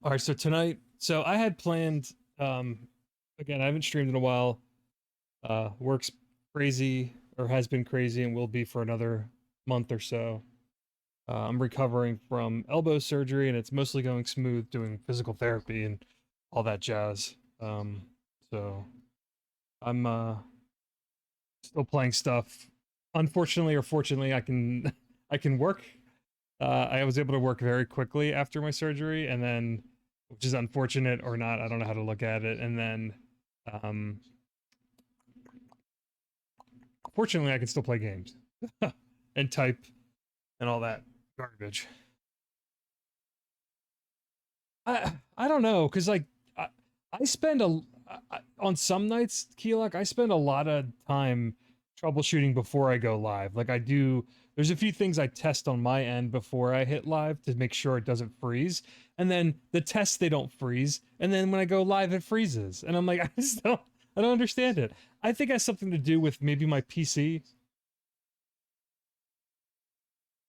All right, so tonight, so I had planned, again, I haven't streamed in a while. Work's crazy or has been crazy and will be for another month or so. I'm recovering from elbow surgery and it's mostly going smooth doing physical therapy and all that jazz. So I'm still playing stuff. Unfortunately or fortunately, I can I can work. I was able to work very quickly after my surgery, and then, which is unfortunate or not, I don't know how to look at it. And then, um, fortunately, I can still play games and type and all that garbage. I don't know, cause like I, I spend on some nights, Keelock, I spend a lot of time troubleshooting before I go live. Like I do, there's a few things I test on my end before I hit live to make sure it doesn't freeze. And then the tests they don't freeze, and then when I go live it freezes. And I'm like, I don't understand it. I think it has something to do with maybe my PC.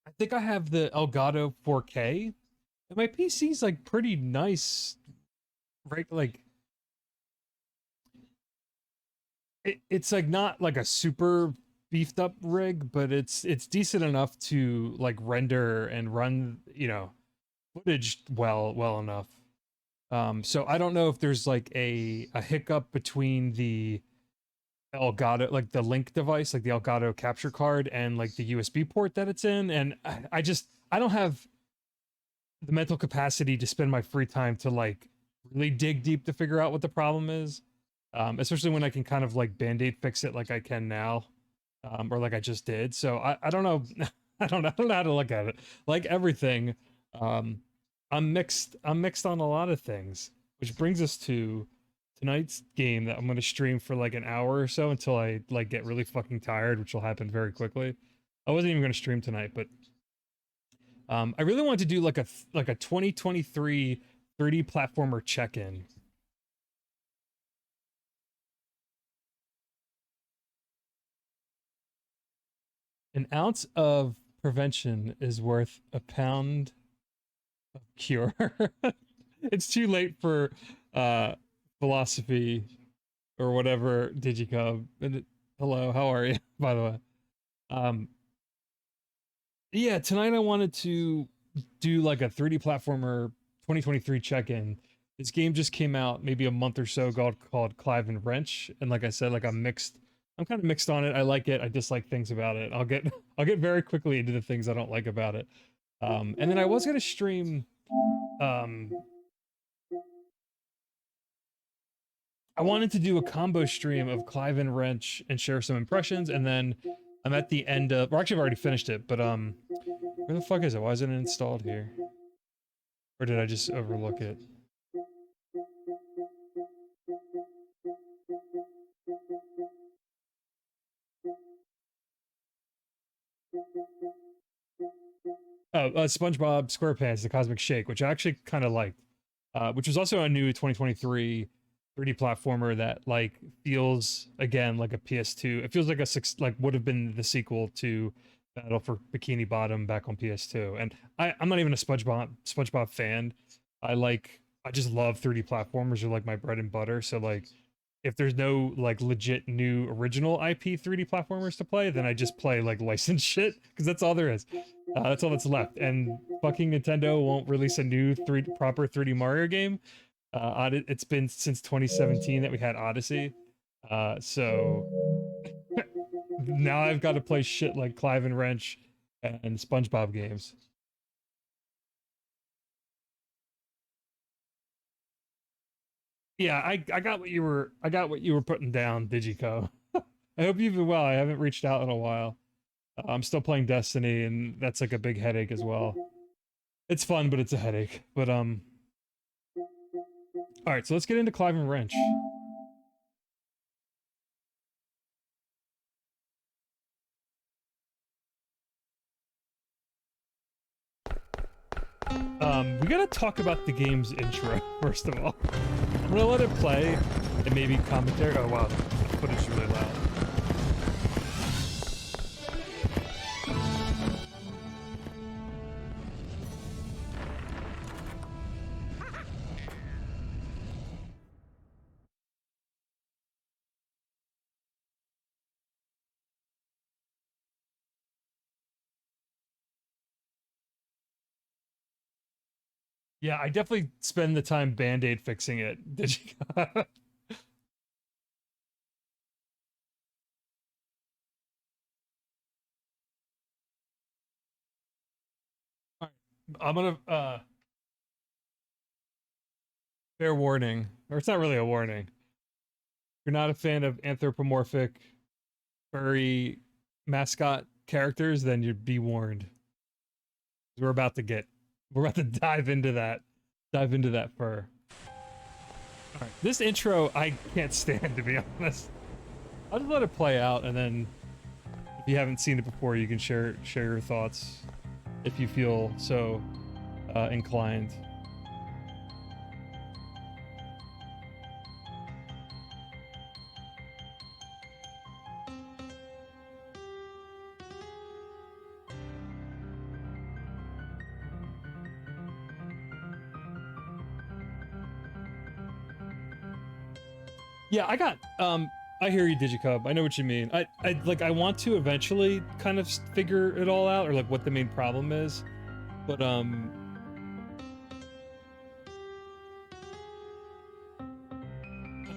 I think I have the Elgato 4K. And my PC's like pretty nice, right? Like it's like not like a super beefed up rig, but it's decent enough to like render and run, footage well enough. So I don't know if there's like a hiccup between the Elgato, like the link device, like the Elgato capture card, and like the USB port that it's in, and I don't have the mental capacity to spend my free time to like really dig deep to figure out what the problem is. Especially when I can kind of like band-aid fix it like I can now, or like I just did. So I don't know. I don't know how to look at it. Like everything, um, I'm mixed. I'm mixed on a lot of things, which brings us to tonight's game that I'm going to stream for like an hour or so until I like get really fucking tired, which will happen very quickly. I wasn't even going to stream tonight, but I really wanted to do like a 2023 3D platformer check-in. An ounce of prevention is worth a pound of cure. It's too late for uh philosophy or whatever Digicub. Hello, how are you? By the way. Um yeah, tonight I wanted to do like a 3D platformer 2023 check-in. This game just came out maybe a month or so ago called Clive N Wrench, and like I said, like I'm kind of mixed on it. I like it, I dislike things about it. I'll get very quickly into the things I don't like about it. And then I was gonna stream um I wanted to do a combo stream of Clive and Wrench and share some impressions, and then I'm at the end of, or actually I've already finished it, but where the fuck is it? Why isn't it installed here? Or did I just overlook it? Oh, SpongeBob SquarePants: The Cosmic Shake, which I actually kind of liked, which was also a new 2023 3D platformer that like feels again like a PS2. It feels like like would have been the sequel to Battle for Bikini Bottom back on PS2. And I'm not even a SpongeBob fan. I just love 3D platformers. Are like my bread and butter. So like if there's no like legit new original IP 3D platformers to play, then I just play like licensed shit because that's all there is. That's all that's left. And fucking Nintendo won't release a new proper 3D Mario game. It's been since 2017 that we had Odyssey. So now I've got to play shit like Clive and Wrench and SpongeBob games. Yeah, I got what you were putting down, Digico. I hope you've been well. I haven't reached out in a while. I'm still playing Destiny, and that's like a big headache as well. It's fun, but it's a headache. But all right. So let's get into Clive and Wrench. We gotta talk about the game's intro first of all. I'm gonna let it play, and maybe commentary. Oh wow, the footage is really loud. Yeah, I definitely spend the time band-aid fixing it. Did you? Alright, I'm gonna fair warning, or it's not really a warning. If you're not a fan of anthropomorphic furry mascot characters, then you'd be warned. We're about to get we're about to dive into that fur. All right, this intro I can't stand, to be honest. I'll just let it play out, and then if you haven't seen it before, you can share your thoughts if you feel so inclined. Yeah, I hear you, Digicub. I know what you mean. I want to eventually kind of figure it all out, or like what the main problem is, but I'm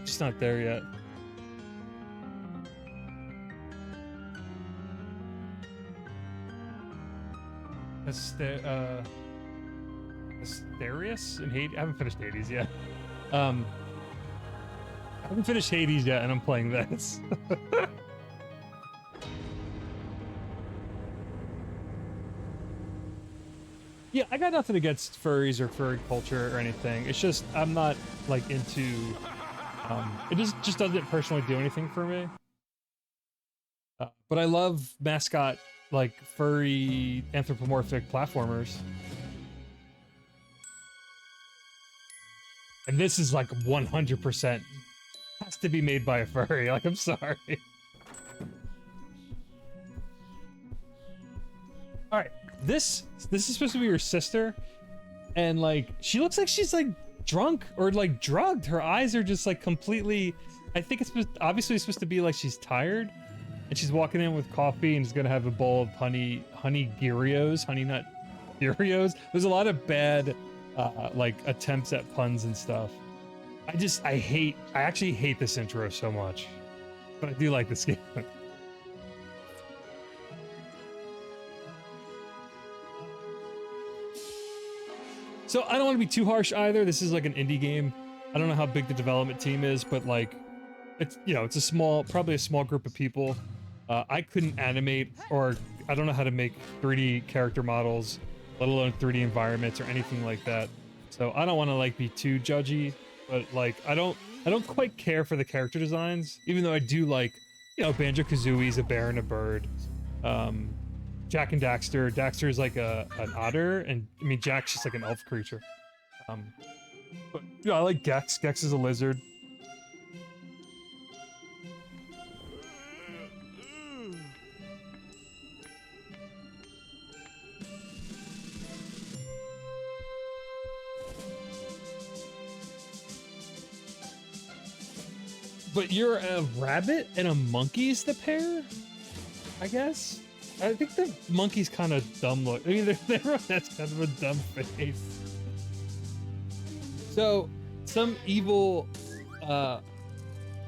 just not there yet. Aster Asterius and Hades. I haven't finished Hades yet. Um, I haven't finished Hades yet, and I'm playing this. Yeah, I got nothing against furries or furry culture or anything. It's just I'm not like into. It just doesn't personally do anything for me. But I love mascot like furry anthropomorphic platformers, and this is like 100% has to be made by a furry. Like, I'm sorry. All right, this is supposed to be your sister, and like she looks like she's like drunk or like drugged. Her eyes are just like completely. I think obviously it's supposed to be like she's tired, and she's walking in with coffee and she's gonna have a bowl of honey Gyrios, honey nut Gyrios. There's a lot of bad like attempts at puns and stuff. I actually hate this intro so much, but I do like this game. So I don't want to be too harsh either. This is like an indie game. I don't know how big the development team is, but like, it's, you know, it's probably a small group of people. I couldn't animate, or I don't know how to make 3D character models, let alone 3D environments or anything like that. So I don't want to like be too judgy, but like I don't quite care for the character designs, even though I do like, you know, Banjo-Kazooie's a bear and a bird. Jack and Daxter. Daxter is like an otter, and I mean Jack's just like an elf creature. But yeah, I like Gex. Gex is a lizard. But you're a rabbit and a monkey's the pair, I guess. I think the monkey's kind of dumb look. I mean, that's kind of a dumb face. So, some evil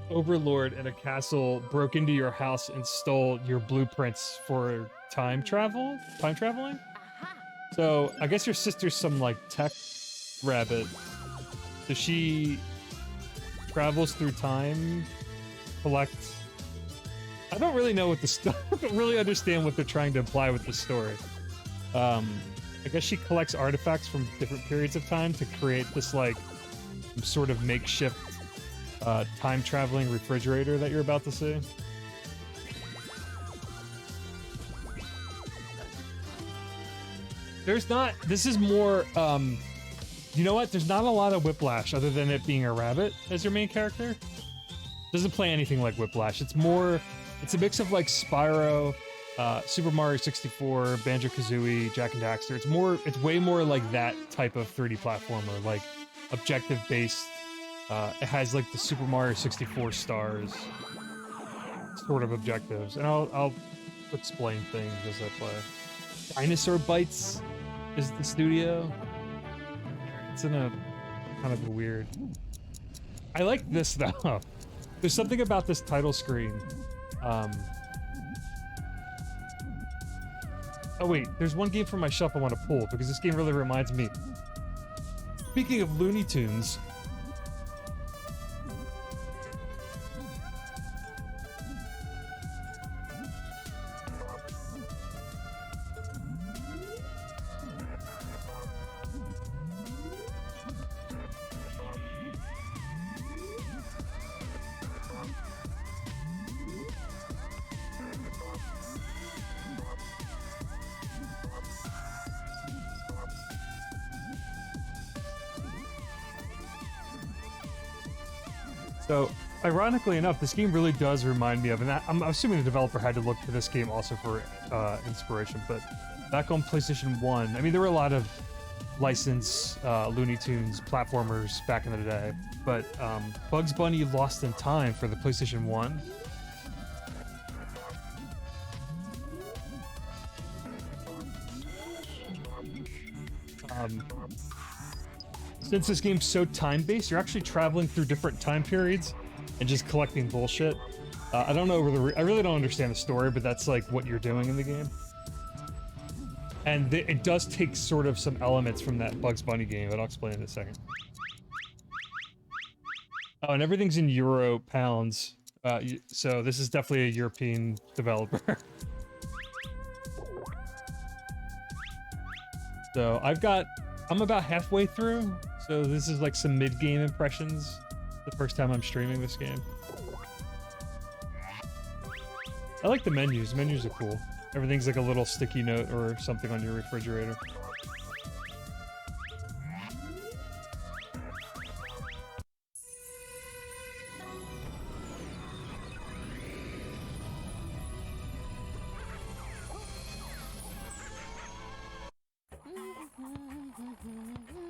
overlord in a castle broke into your house and stole your blueprints for time traveling. So, I guess your sister's some like tech rabbit. So she travels through time, collects. I don't really know what the I don't really understand what they're trying to imply with the story. I guess she collects artifacts from different periods of time to create this like sort of makeshift time traveling refrigerator that you're about to see. There's not. This is more. You know what? There's not a lot of Whiplash other than it being a rabbit as your main character. Doesn't play anything like Whiplash. It's more. It's a mix of like Spyro, Super Mario 64, Banjo-Kazooie, Jack and Daxter. It's more. It's way more like that type of 3D platformer, like objective based. It has like the Super Mario 64 stars sort of objectives, and I'll explain things as I play. Dinosaur Bites is the studio. It's in a kind of a weird... I like this, though. There's something about this title screen. Oh, wait. There's one game from my shelf I want to pull, because this game really reminds me... Speaking of Looney Tunes... So, ironically enough, this game really does remind me of, and I'm assuming the developer had to look to this game also for inspiration, but back on PlayStation 1, I mean, there were a lot of licensed Looney Tunes platformers back in the day, but Bugs Bunny Lost in Time for the PlayStation 1. Since this game's so time-based, you're actually traveling through different time periods and just collecting bullshit. I don't know I really don't understand the story, but that's like what you're doing in the game. And it does take sort of some elements from that Bugs Bunny game, but I'll explain in a second. Oh, and everything's in Euro pounds, so this is definitely a European developer. So I'm about halfway through, so this is like some mid-game impressions. The first time I'm streaming this game. I like the menus. The menus are cool. Everything's like a little sticky note or something on your refrigerator.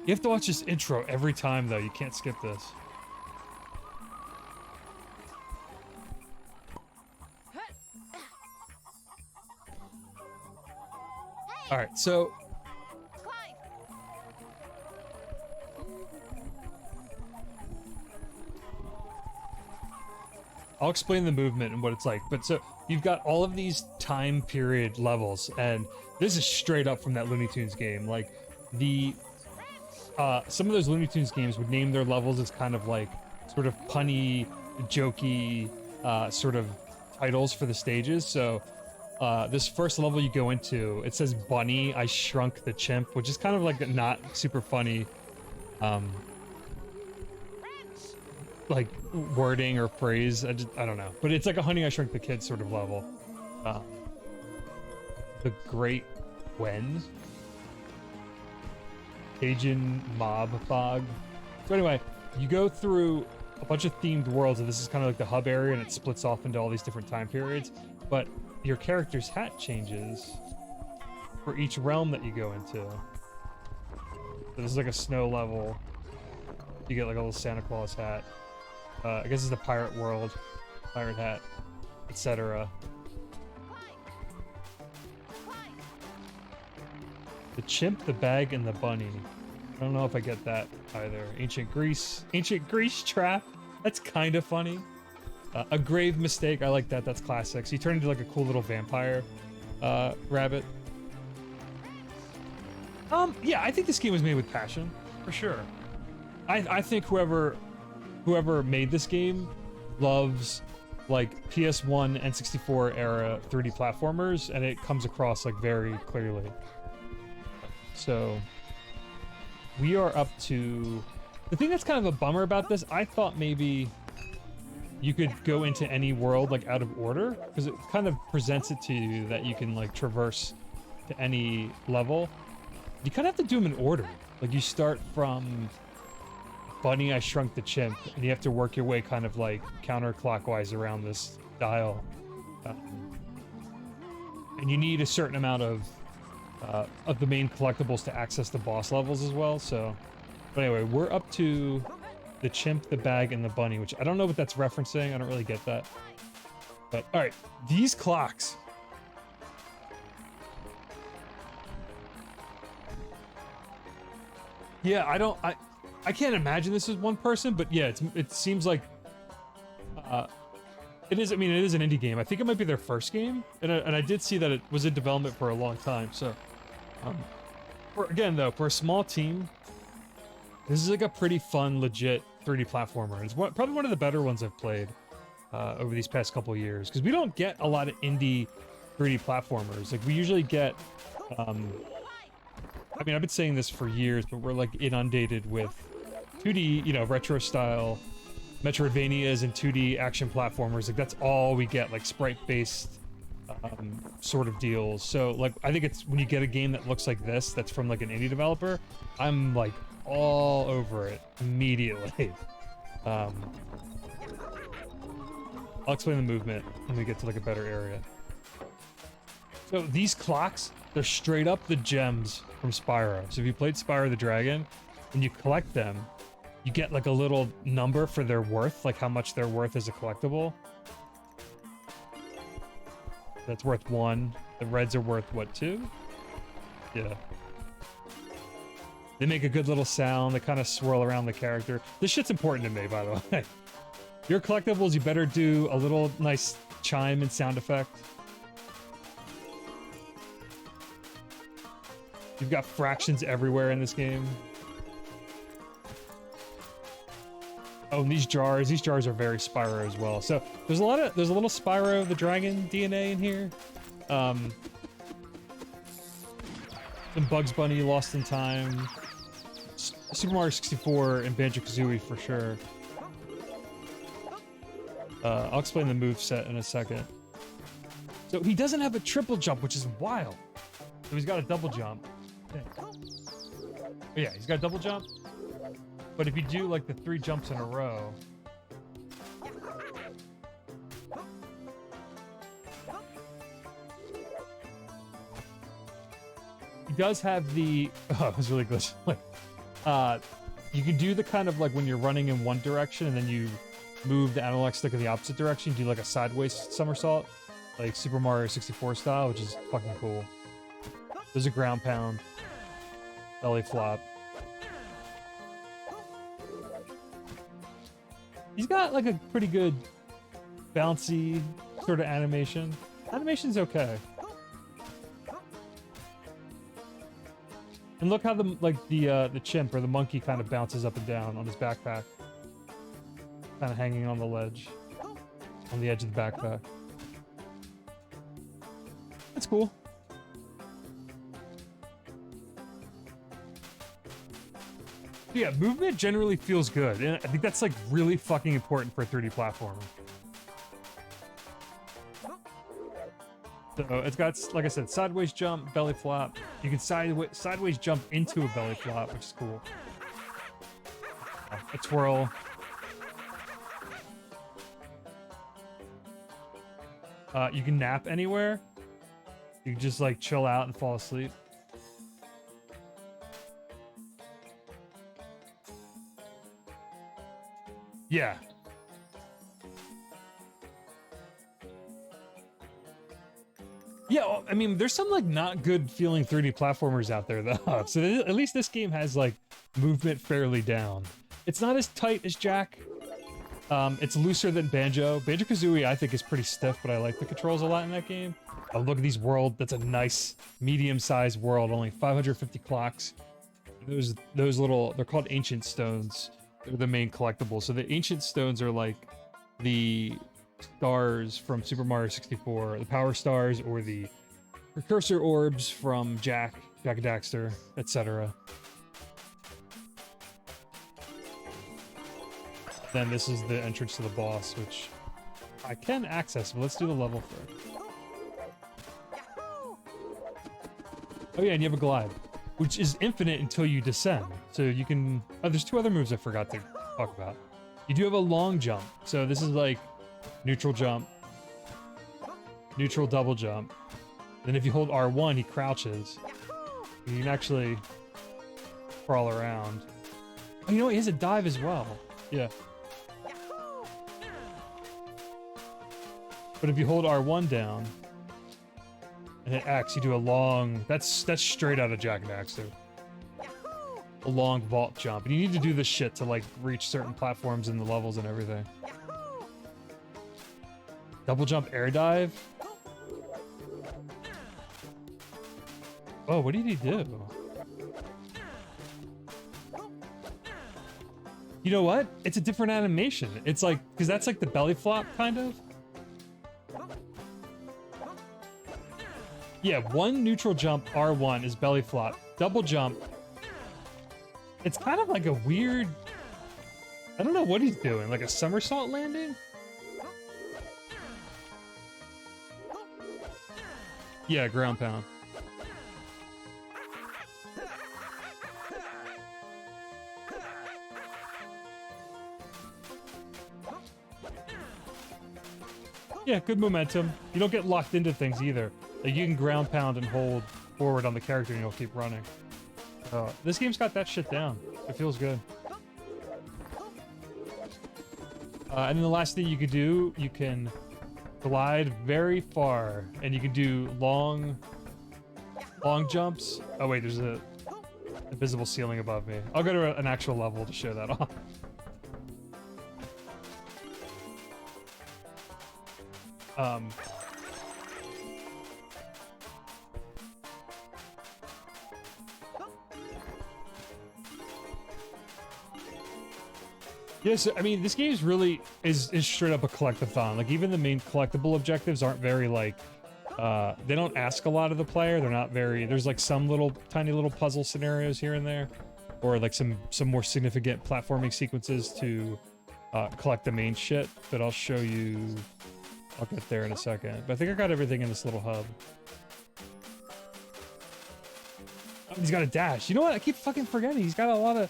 You have to watch this intro every time, though. You can't skip this. Alright, so... I'll explain the movement and what it's like. But so, you've got all of these time period levels, and this is straight up from that Looney Tunes game. Like, some of those Looney Tunes games would name their levels as kind of like sort of punny, jokey sort of titles for the stages. So this first level you go into, it says Bunny, I Shrunk the Chimp, which is kind of like a not super funny like wording or phrase. I don't know. But it's like a Honey, I Shrunk the Kid sort of level. The Great When? Cajun Mob Fog. So anyway, you go through a bunch of themed worlds, and this is kind of like the hub area, and it splits off into all these different time periods. But your character's hat changes for each realm that you go into. So this is like a snow level. You get like a little Santa Claus hat. I guess it's the pirate world, pirate hat, etc. The chimp, the bag, and the bunny. I don't know if I get that either. Ancient Greece trap. That's kind of funny. A grave mistake. I like that. That's classic. So you turn into like a cool little vampire rabbit. Yeah, I think this game was made with passion, for sure. I think whoever made this game loves like PS1 and 64 era 3D platformers, and it comes across like very clearly. So we are up to the thing that's kind of a bummer about this. I thought maybe you could go into any world like out of order, because it kind of presents it to you that you can like traverse to any level. You kind of have to do them in order. Like you start from Bunny, I Shrunk the Chimp, and you have to work your way kind of like counterclockwise around this dial. And you need a certain amount of the main collectibles to access the boss levels as well, so... But anyway, we're up to the chimp, the bag, and the bunny, which I don't know what that's referencing. I don't really get that. But, alright, these clocks. Yeah, I can't imagine this is one person, but yeah, it seems like it is. I mean, it is an indie game. I think it might be their first game, and I did see that it was in development for a long time. So, um, again though, for a small team, this is like a pretty fun, legit 3D platformer. It's probably one of the better ones I've played over these past couple years, because we don't get a lot of indie 3D platformers. Like we usually get, I mean, I've been saying this for years, but we're like inundated with 2D, you know, retro style Metroidvanias and 2D action platformers. Like that's all we get, like sprite-based sort of deals. So like I think it's when you get a game that looks like this, that's from like an indie developer, I'm like all over it immediately. I'll explain the movement when we get to like a better area. So these clocks, they're straight up the gems from Spyro. So if you played Spyro the Dragon, when you collect them, you get like a little number for their worth, like how much they're worth as a collectible. That's worth 1. The reds are worth, what, 2? Yeah. They make a good little sound. They kind of swirl around the character. This shit's important to me, by the way. Your collectibles, you better do a little nice chime and sound effect. You've got fractions everywhere in this game. Oh, and these jars are very Spyro as well. So there's a little Spyro the Dragon DNA in here. Some Bugs Bunny, Lost in Time, Super Mario 64, and Banjo-Kazooie for sure. I'll explain the moveset in a second. So he doesn't have a triple jump, which is wild. So he's got a double jump. Oh, yeah, he's got a double jump. But if you do like the 3 jumps in a row, he does have the, oh, it was really glitchy. You can do the kind of like when you're running in one direction and then you move the analog stick in the opposite direction, do like a sideways somersault, like Super Mario 64 style, which is fucking cool. There's a ground pound, belly flop. He's got like a pretty good bouncy sort of animation. Animation's okay. And look how the chimp or the monkey kind of bounces up and down on his backpack. Kind of hanging on the ledge. On the edge of the backpack. That's cool. Yeah, movement generally feels good, and I think that's like really fucking important for a 3D platformer. So it's got, like I said, sideways jump, belly flop. You can sideways jump into a belly flop, which is cool. A twirl. You can nap anywhere. You can just like chill out and fall asleep. Yeah. Yeah, well, I mean, there's some like not good feeling 3D platformers out there though. So at least this game has like movement fairly down. It's not as tight as Jack. It's looser than Banjo. Banjo-Kazooie I think is pretty stiff, but I like the controls a lot in that game. Oh, look at these world. That's a nice medium-sized world. Only 550 clocks. Those little, they're called ancient stones. They're the main collectibles. So the ancient stones are like the stars from Super Mario 64, the power stars, or the precursor orbs from Jak and Daxter, etc. Then this is the entrance to the boss, which I can access, but let's do the level first. Oh yeah, and you have a glide, which is infinite until you descend. So you can... Oh, there's 2 other moves I forgot to talk about. You do have a long jump. So this is like neutral jump, neutral double jump. Then if you hold R1, he crouches. You can actually crawl around. Oh, you know what? He has a dive as well. Yeah. But if you hold R1 down and hit X, you do a long... That's straight out of Jak and Daxter. a long vault jump. And you need to do this shit to like reach certain platforms in the levels and everything. Double jump air dive. Oh, what did he do? You know what? It's a different animation. It's like, because that's like the belly flop, kind of. Yeah, one neutral jump, R1, is belly flop. Double jump. It's kind of like a weird... I don't know what he's doing. Like a somersault landing? Yeah, ground pound. Yeah, good momentum. You don't get locked into things either. Like you can ground pound and hold forward on the character and you'll keep running. This game's got that shit down. It feels good. And then the last thing you can do, you can glide very far, and you can do long jumps. Oh wait, there's a invisible ceiling above me. I'll go to an actual level to show that off. Yes, I mean, this game is straight up a collectathon. Like, even the main collectible objectives aren't very, like, they don't ask a lot of the player. They're not very, there's, like, some tiny little puzzle scenarios here and there. Or, like, some more significant platforming sequences to, collect the main shit. But I'll show you, I'll get there in a second. But I think I got everything in this little hub. Oh, he's got a dash. You know what? I keep fucking forgetting. He's got a lot of...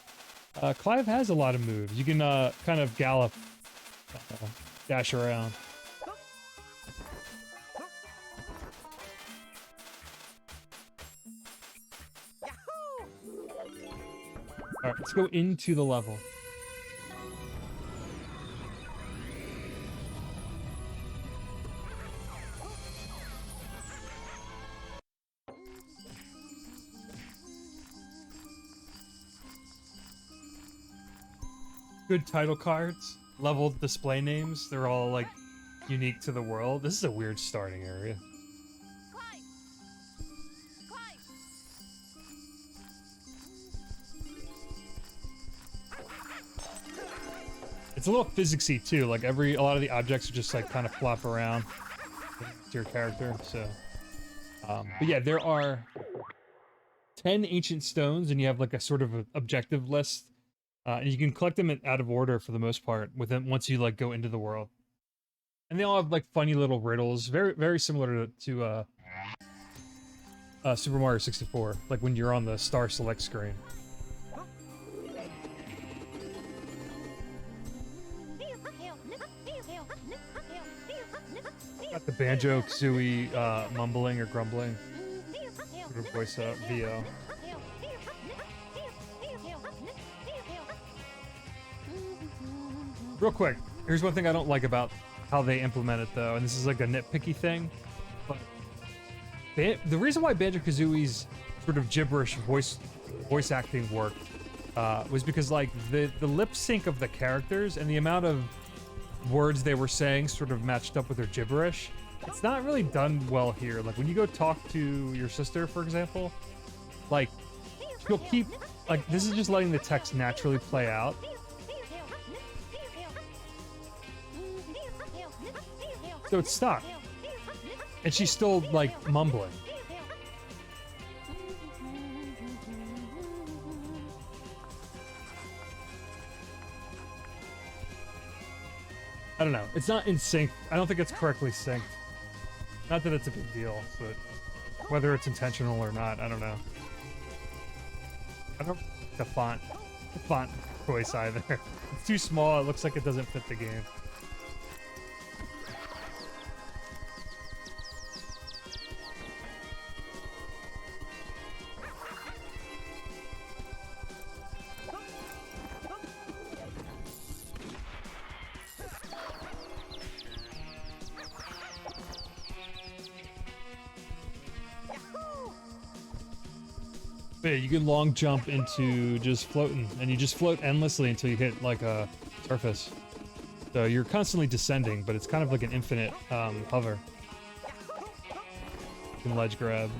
Clive has a lot of moves. You can kind of gallop, dash around. Alright, let's go into the level. Good title cards, level display names. They're all like unique to the world. This is a weird starting area. Clive! Clive! It's a little physicsy too. Like a lot of the objects are just like kind of flop around to your character. So, but yeah, there are 10 ancient stones, and you have like a sort of objective list. And you can collect them out of order for the most part once you like go into the world. And they all have like funny little riddles, very similar to Super Mario 64, like when you're on the star select screen. Got the Banjo-Kazooie mumbling or grumbling sort of voice VO. Real quick, here's one thing I don't like about how they implement it, though, and this is like a nitpicky thing, but the reason why Banjo-Kazooie's sort of gibberish voice acting worked was because, like, the lip sync of the characters and the amount of words they were saying sort of matched up with their gibberish. It's not really done well here. Like, when you go talk to your sister, for example, like, she'll keep, like, this is just letting the text naturally play out. So it's stuck. And she's still, like, mumbling. I don't know. It's not in sync. I don't think it's correctly synced. Not that it's a big deal, but whether it's intentional or not, I don't know. I don't like the font choice either. It's too small. It looks like it doesn't fit the game. But yeah, you can long jump into just floating, and you just float endlessly until you hit like a surface. So you're constantly descending, but it's kind of like an infinite hover. You can ledge grab.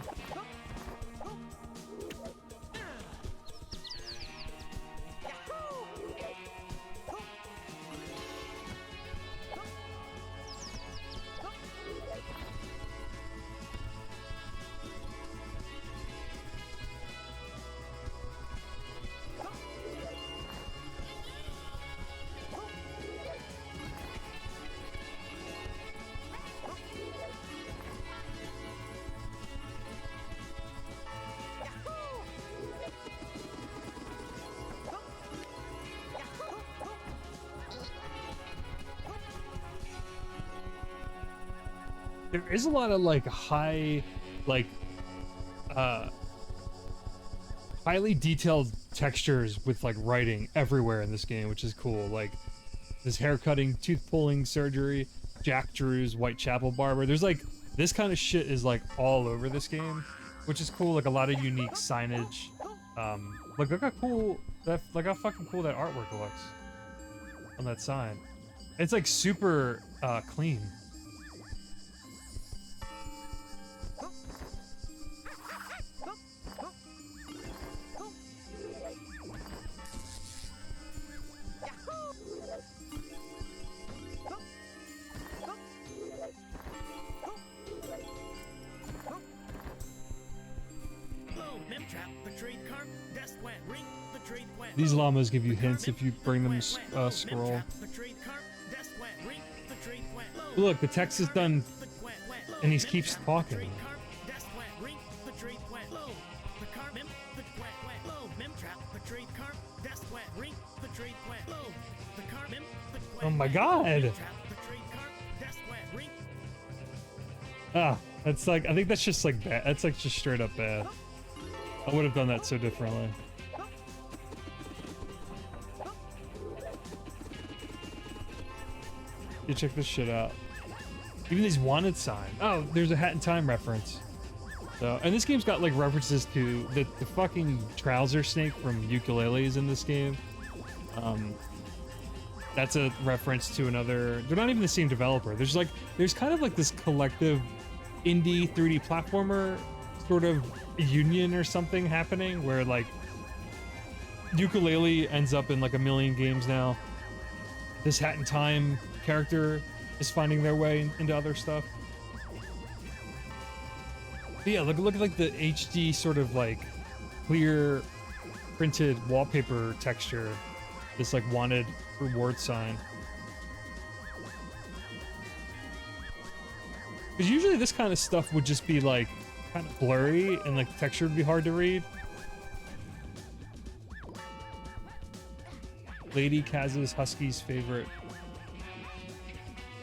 There is a lot of like like highly detailed textures with like writing everywhere in this game, which is cool. Like this hair cutting, tooth pulling surgery, Jack Drew's Whitechapel barber. There's like this kind of shit is like all over this game, which is cool. Like a lot of unique signage. Like look how cool that, like how fucking cool that artwork looks on that sign. It's like super clean. These llamas give you hints if you bring them scroll. Look, the text is done, and he keeps talking. Oh my god! Ah, that's like, I think that's just like bad. That's like just straight up bad. I would have done that so differently. You check this shit out. Even these wanted signs. Oh, there's a Hat in Time reference. So, and this game's got like references to the fucking trouser snake from Ukuleles in this game. That's a reference to another. They're not even the same developer. There's kind of like this collective indie 3D platformer sort of union or something happening where like Ukulele ends up in like a million games now. This Hat in Time character is finding their way into other stuff. But yeah, look at like the HD sort of like clear printed wallpaper texture. This like wanted reward sign. Because usually this kind of stuff would just be like kind of blurry and like the texture would be hard to read. Lady Kaz's Husky's favorite.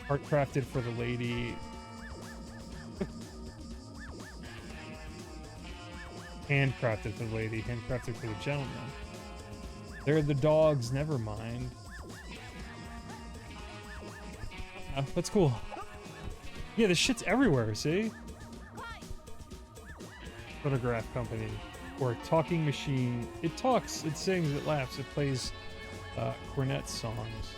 Art crafted for the lady. Handcrafted for the lady, handcrafted for the gentleman. They're the dogs, never mind. That's cool. Yeah, this shit's everywhere, see? Photograph company. Or talking machine. It talks, it sings, it laughs, it plays cornet songs.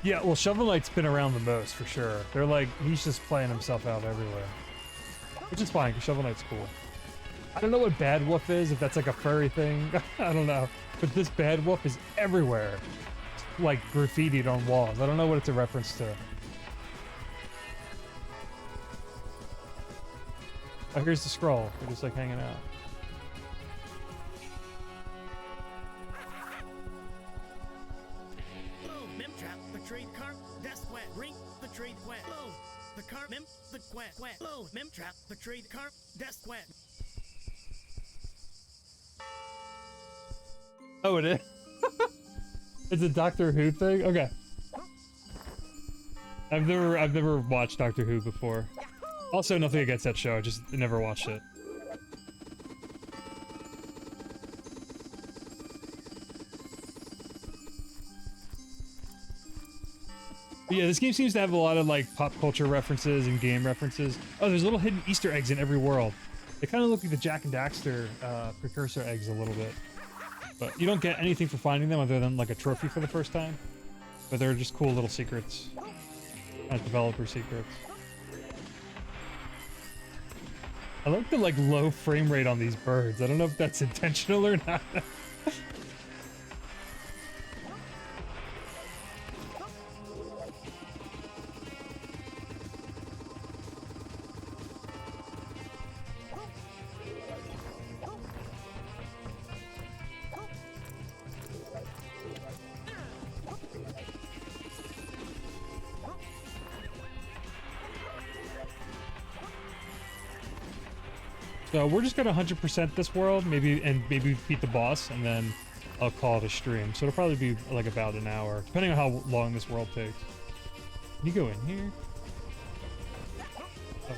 Yeah, well, Shovel Knight's been around the most, for sure. They're like, he's just playing himself out everywhere. Which is fine, because Shovel Knight's cool. I don't know what Bad Wolf is, if that's like a furry thing. I don't know. But this Bad Wolf is everywhere. Like, graffitied on walls. I don't know what it's a reference to. Oh, here's the scroll. They're just like hanging out. Oh, it is? It's a Doctor Who thing? Okay. I've never watched Doctor Who before. Also, nothing against that show, I just never watched it. But yeah, this game seems to have a lot of like pop culture references and game references. Oh, there's little hidden Easter eggs in every world. They kind of look like the Jack and Daxter precursor eggs a little bit. But you don't get anything for finding them other than like a trophy for the first time. But they're just cool little secrets. Kind of developer secrets. I like the like low frame rate on these birds. I don't know if that's intentional or not. So we're just gonna 100% this world, maybe beat the boss, and then I'll call it a stream. So it'll probably be like about an hour, depending on how long this world takes. Can you go in here?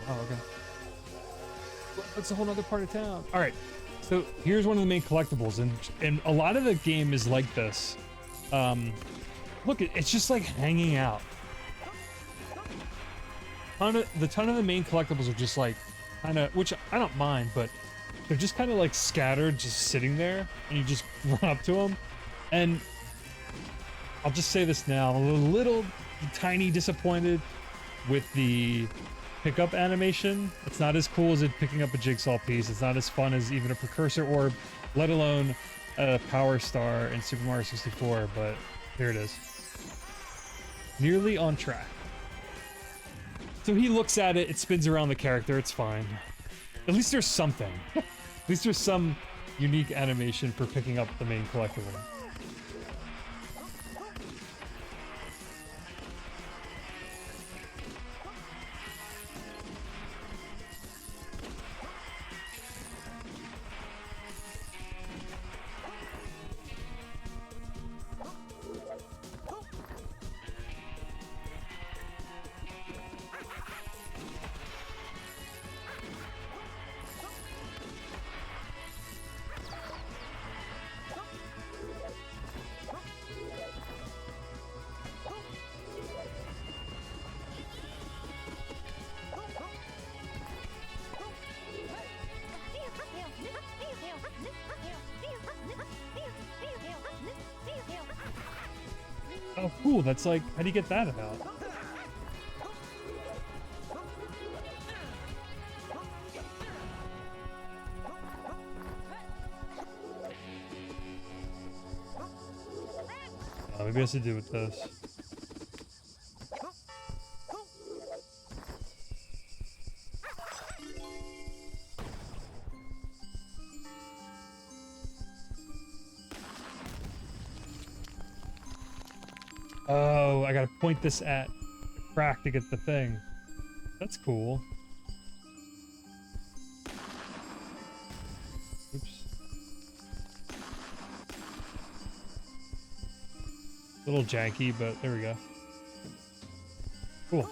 Oh, okay. That's a whole other part of town. All right. So here's one of the main collectibles, and a lot of the game is like this. Look, it's just like hanging out. Ton of the main collectibles are just like kind of, which I don't mind, but they're just kind of like scattered, just sitting there, and you just run up to them. And I'll just say this now, I'm a little tiny disappointed with the pickup animation. It's not as cool as it picking up a jigsaw piece. It's not as fun as even a precursor orb, let alone a power star in Super Mario 64, but here it is. Nearly on track. So he looks at it, it spins around the character, it's fine. At least there's something. At least there's some unique animation for picking up the main collectible. Oh, cool. That's like, how do you get that about? Oh, maybe it has to do with this. Oh, I gotta point this at the crack to get the thing. That's cool. Oops. A little janky, but there we go. Cool.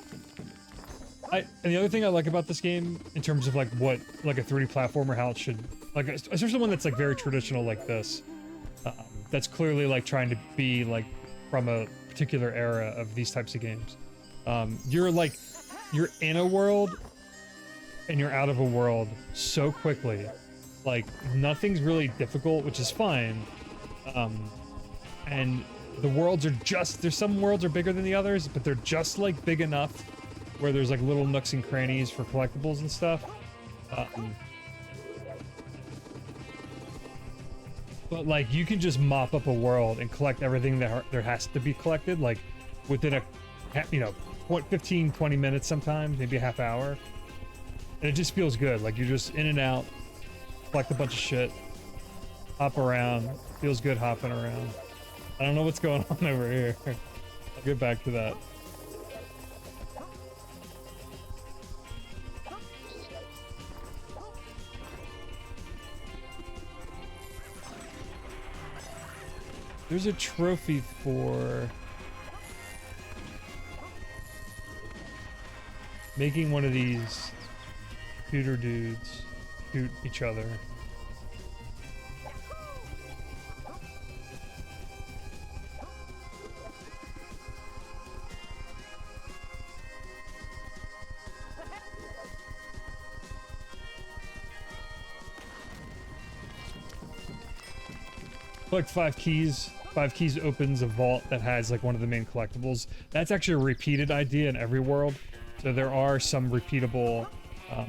And the other thing I like about this game, in terms of like what, like a 3D platformer, how it should, like, especially one that's like very traditional like this, that's clearly like trying to be like from a particular era of these types of games. You're in a world and you're out of a world so quickly. Like nothing's really difficult, which is fine. And the worlds are just, there's some worlds are bigger than the others, but they're just like big enough where there's like little nooks and crannies for collectibles and stuff. But like you can just mop up a world and collect everything that there has to be collected, like within a, 15, 20 minutes sometimes, maybe a half hour. And it just feels good. Like you're just in and out, collect a bunch of shit, hop around. Feels good hopping around. I don't know what's going on over here. I'll get back to that. There's a trophy for making one of these computer dudes shoot each other. Collect 5 keys. 5 keys opens a vault that has like one of the main collectibles. That's actually a repeated idea in every world. So there are some repeatable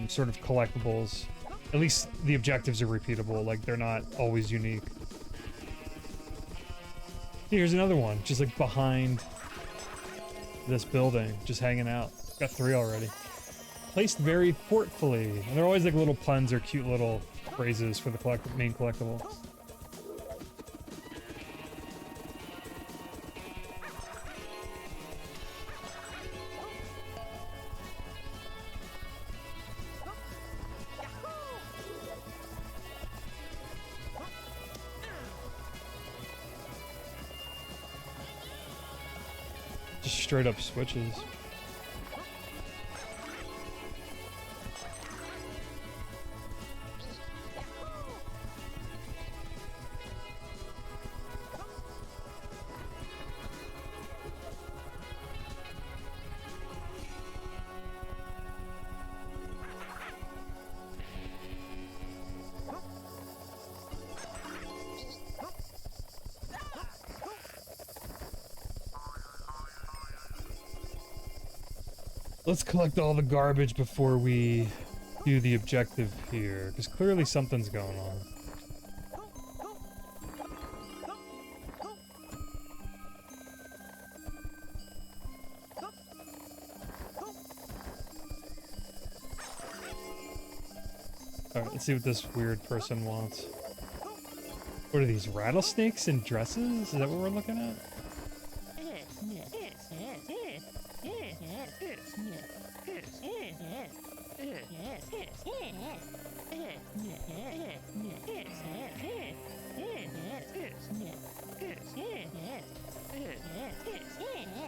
sort of collectibles. At least the objectives are repeatable, like they're not always unique. Here's another one, just like behind this building, just hanging out. Got 3 already. Placed very portfully. And they're always like little puns or cute little phrases for the main collectible. Just straight up switches. Let's collect all the garbage before we do the objective here, because clearly something's going on. Alright, let's see what this weird person wants. What are these, rattlesnakes in dresses? Is that what we're looking at?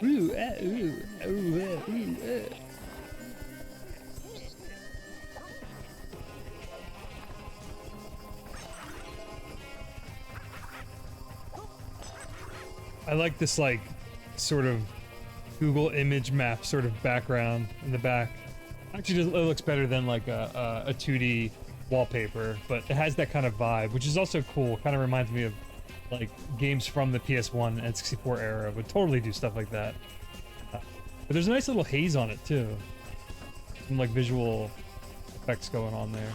Ooh, ooh, ooh, ooh, I like this, like, sort of Google image map sort of background in the back. Actually, it looks better than like a 2D wallpaper, but it has that kind of vibe, which is also cool. Kind of reminds me of like games from the PS1 and 64 era would totally do stuff like that. But there's a nice little haze on it too. Some like visual effects going on there.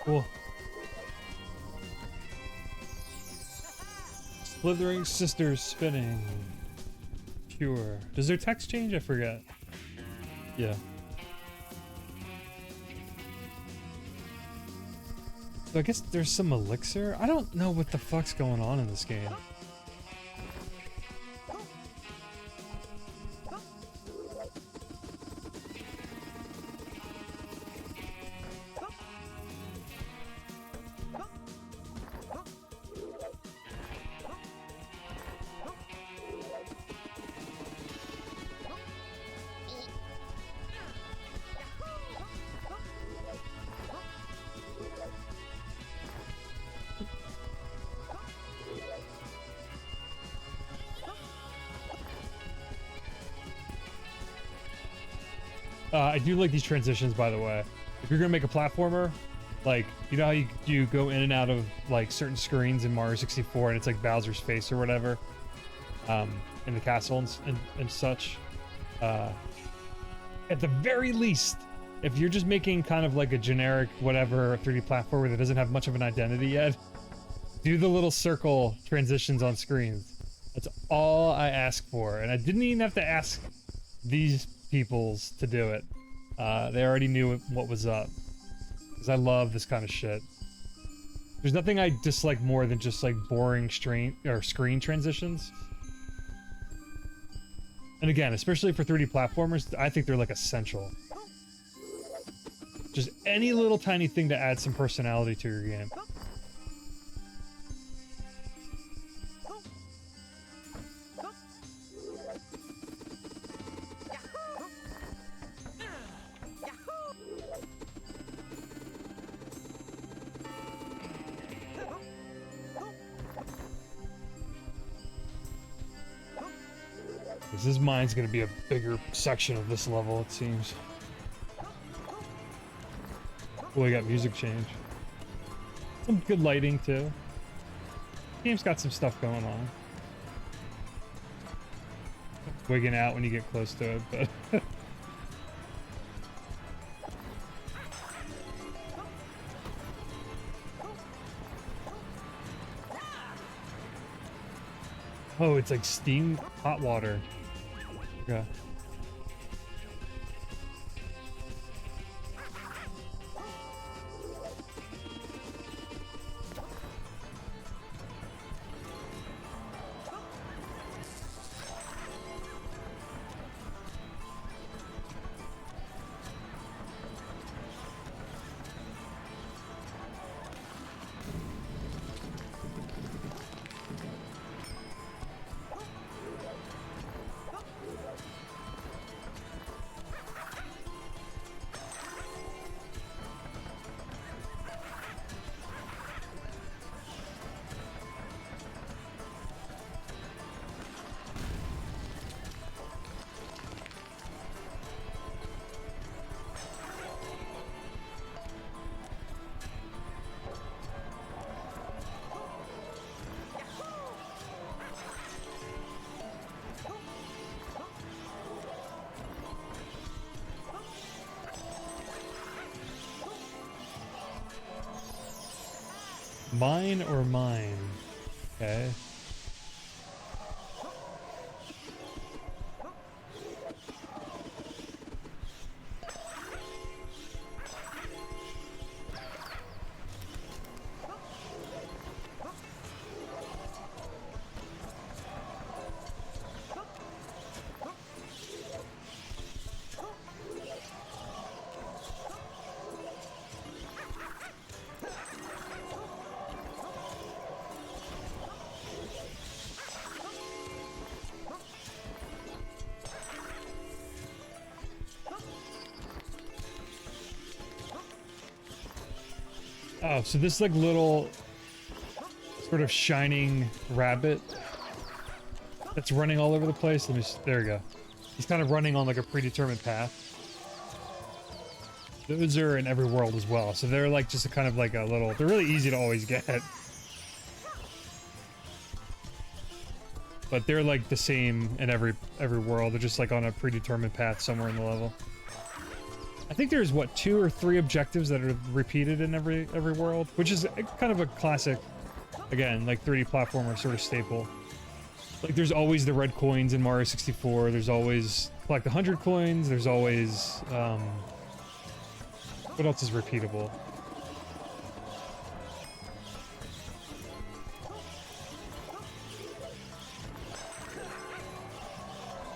Cool. Slithering sisters spinning. Pure. Does their text change? I forget. Yeah. So I guess there's some elixir. I don't know what the fuck's going on in this game. I do like these transitions, by the way. If you're gonna make a platformer, like, you know how you go in and out of like certain screens in Mario 64 and it's like Bowser's face or whatever, in the castle and such. At the very least, if you're just making kind of like a generic whatever 3D platformer that doesn't have much of an identity yet, do the little circle transitions on screens. That's all I ask for, and I didn't even have to ask these peoples to do it. They already knew what was up, because I love this kind of shit. There's nothing I dislike more than just like boring screen transitions. And again, especially for 3D platformers, I think they're like essential. Just any little tiny thing to add some personality to your game. This mine's gonna be a bigger section of this level, it seems. Oh, we got music change. Some good lighting too. Game's got some stuff going on. Wigging out when you get close to it, but oh, it's like steam hot water. Okay. Mine or mine? Okay. Oh, so this like little sort of shining rabbit that's running all over the place. Let me there we go. He's kind of running on like a predetermined path. Those are in every world as well. So they're like just a kind of like a little, they're really easy to always get. But they're like the same in every world. They're just like on a predetermined path somewhere in the level. I think there's what 2 or 3 objectives that are repeated in every world, which is kind of a classic, again, like 3D platformer sort of staple. Like there's always the red coins in Mario 64. There's always collect 100 coins. There's always what else is repeatable?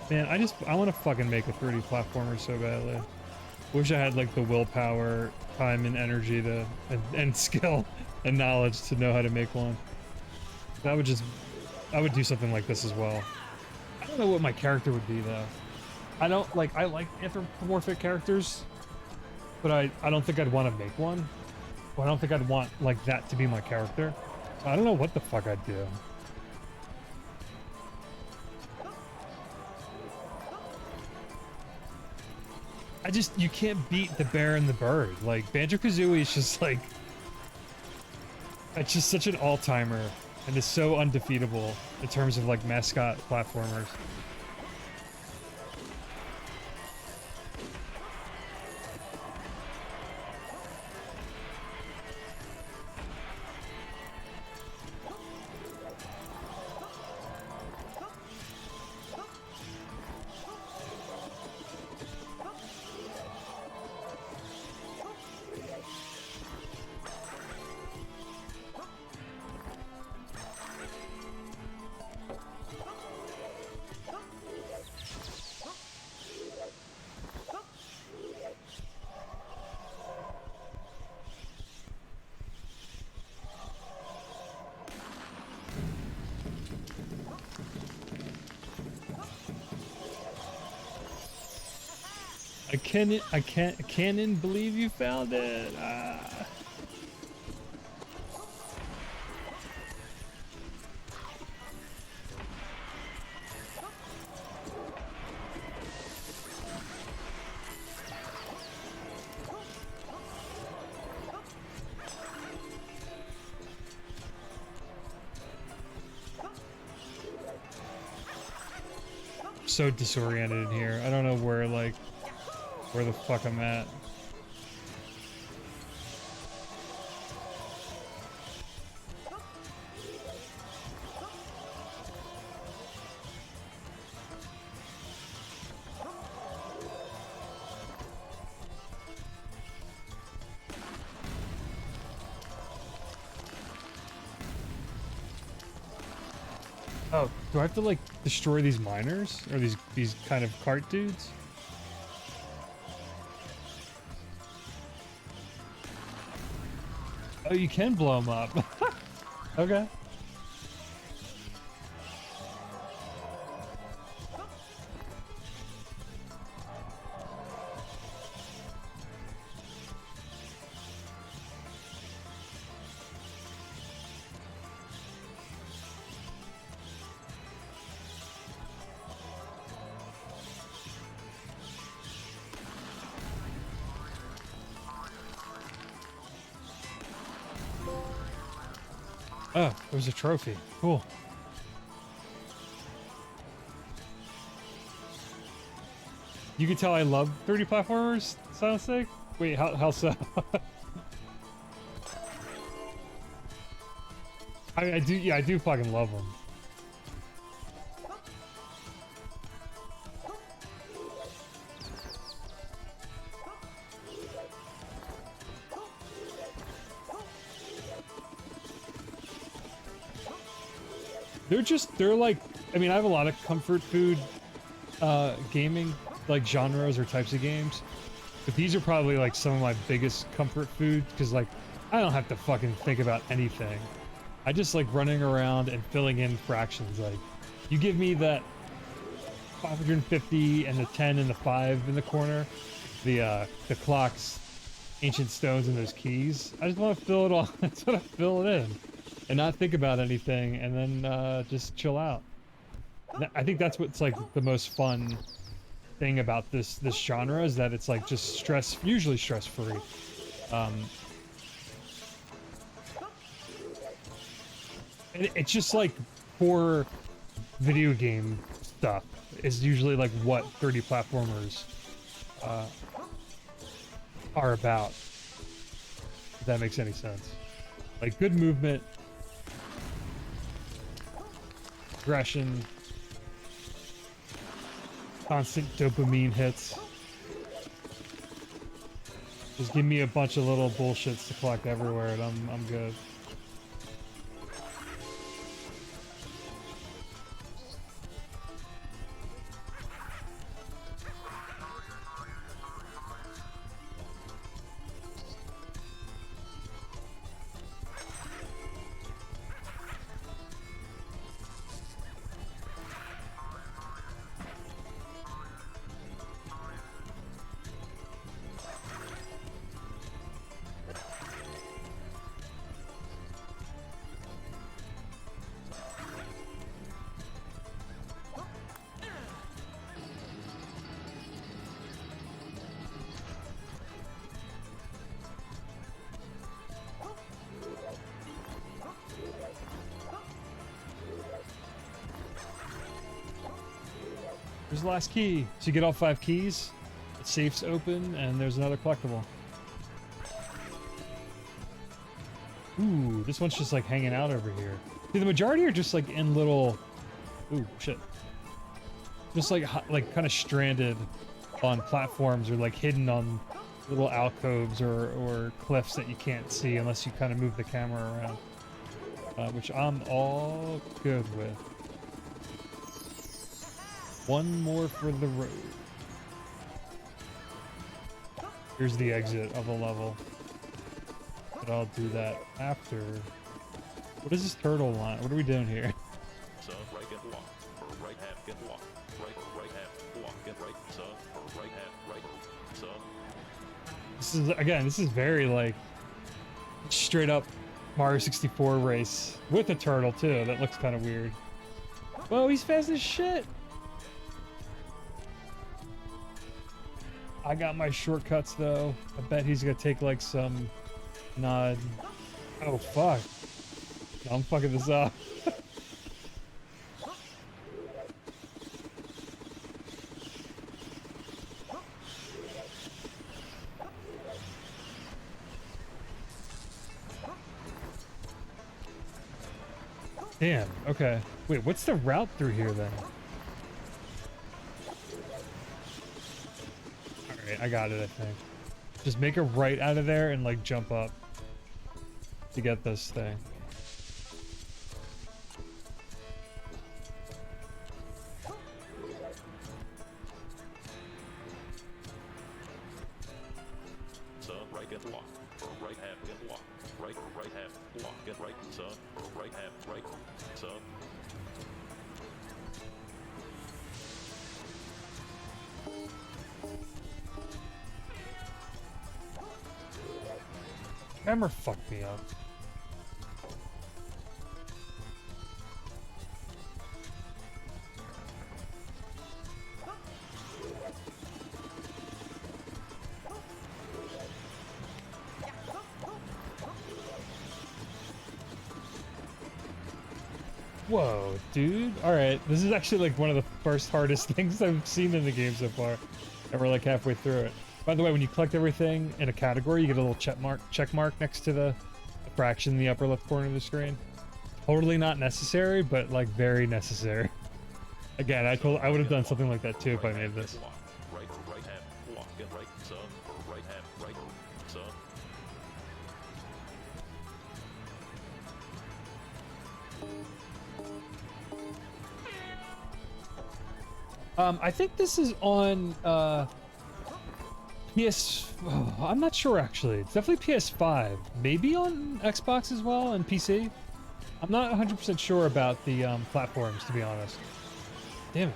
Man, I want to fucking make a 3D platformer so badly. Wish I had like the willpower, time, and energy to, and skill and knowledge to know how to make one. That would just, I would do something like this as well. I don't know what my character would be though. I like anthropomorphic characters, but I don't think I'd want to make one. Well, I don't think I'd want like that to be my character. I don't know what the fuck I'd do. You can't beat the bear and the bird. Like, Banjo-Kazooie is just like, it's just such an all-timer and is so undefeatable in terms of like mascot platformers. I can't believe you found it. Ah. So disoriented in here. I don't know where the fuck I'm at. Oh, do I have to like destroy these miners or these kind of cart dudes? Oh, you can blow them up. Okay. Oh, there's a trophy. Cool. You can tell I love 30 platformers, sounds like. Wait, how so? I do, yeah, I do fucking love them. They're like, I mean, I have a lot of comfort food gaming, like genres or types of games, but these are probably like some of my biggest comfort food because like I don't have to fucking think about anything. I just like running around and filling in fractions. Like, you give me that 550 and the 10 and the 5 in the corner, the clocks, ancient stones, and those keys. I just want to fill it all. That's what I fill it in, and not think about anything, and then just chill out. I think that's what's like the most fun thing about this genre is that it's like just usually stress free. And it's just like core video game stuff is usually like what 30 platformers are about. If that makes any sense. Like good movement, aggression, constant dopamine hits. Just give me a bunch of little bullshits to collect everywhere and I'm good. There's the last key. So you get all 5 keys, the safe's open, and there's another collectible. Ooh, this one's just like hanging out over here. See, the majority are just like in little... Ooh, shit. Just like kind of stranded on platforms or like hidden on little alcoves or cliffs that you can't see unless you kind of move the camera around. Which I'm all good with. One more for the road. Here's the exit of the level. But I'll do that after. What is this turtle line? What are we doing here? Sounds like it. right half, get walk. Right half, walk, get right, sir. Right half, right, sir. This is, again, this is very, like, straight up Mario 64 race. With a turtle, too. That looks kind of weird. Whoa, he's fast as shit! I got my shortcuts, though. I bet he's gonna take, like, some nod. Oh, fuck. No, I'm fucking this up. Damn, okay. Wait, what's the route through here, then? Alright, I got it, I think. Just make a right out of there and, like, jump up to get this thing. Sir, right, get walk. Right half, get walk. Right half, walk, get right, sir. Right half, right, sir. Hammer fucked me up. Whoa, dude. Alright, this is actually like one of the first hardest things I've seen in the game so far. And we're like halfway through it. By the way, when you collect everything in a category, you get a little check mark next to the fraction in the upper left corner of the screen. Totally not necessary, but like very necessary. Again, I would have done something like that too if I made this. Right half, walk, get right, sir. Right half, right, sir. I think this is on PS. Oh, I'm not sure actually. It's definitely PS5. Maybe on Xbox as well and PC. I'm not 100% sure about the platforms, to be honest. Damn it.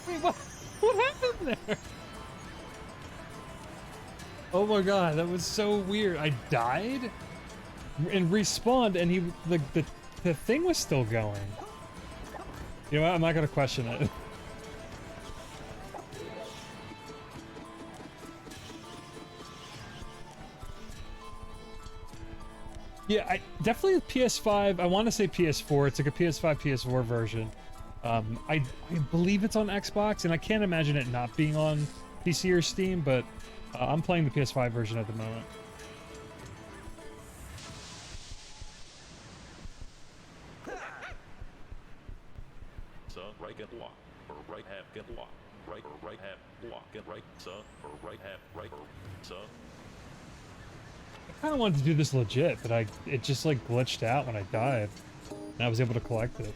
Wait, what? What happened there? Oh my god, that was so weird. I died and respawned, and the thing was still going. You know what? I'm not gonna question it. Yeah, I definitely PS5. I want to say PS4. It's like a PS5, PS4 version. I believe it's on Xbox, and I can't imagine it not being on PC or Steam. But I'm playing the PS5 version at the moment. Sir, right, get walk. Right half, get walk. Right half, walk, get right, sir. Right half, right, sir. I kind of wanted to do this legit, but it just like glitched out when I died, and I was able to collect it.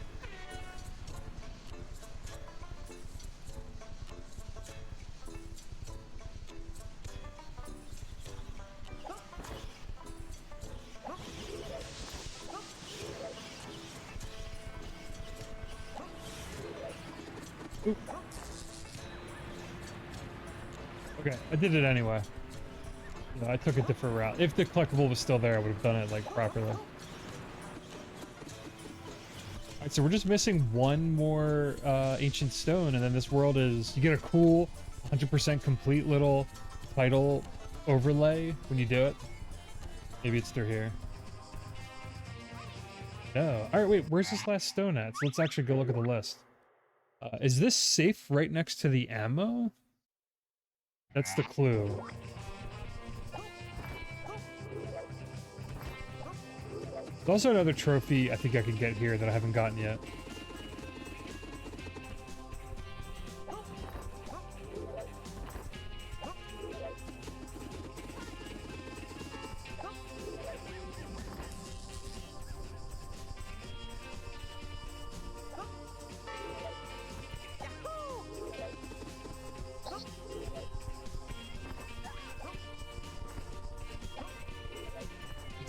Oop. Okay, I did it anyway. No, I took a different route. If the collectible was still there, I would have done it like properly. Alright, so we're just missing one more ancient stone, and then this world is... You get a cool 100% complete little title overlay when you do it. Maybe it's through here. No. Alright, wait, where's this last stone at? So let's actually go look at the list. Is this safe right next to the ammo? That's the clue. There's also another trophy I think I can get here that I haven't gotten yet.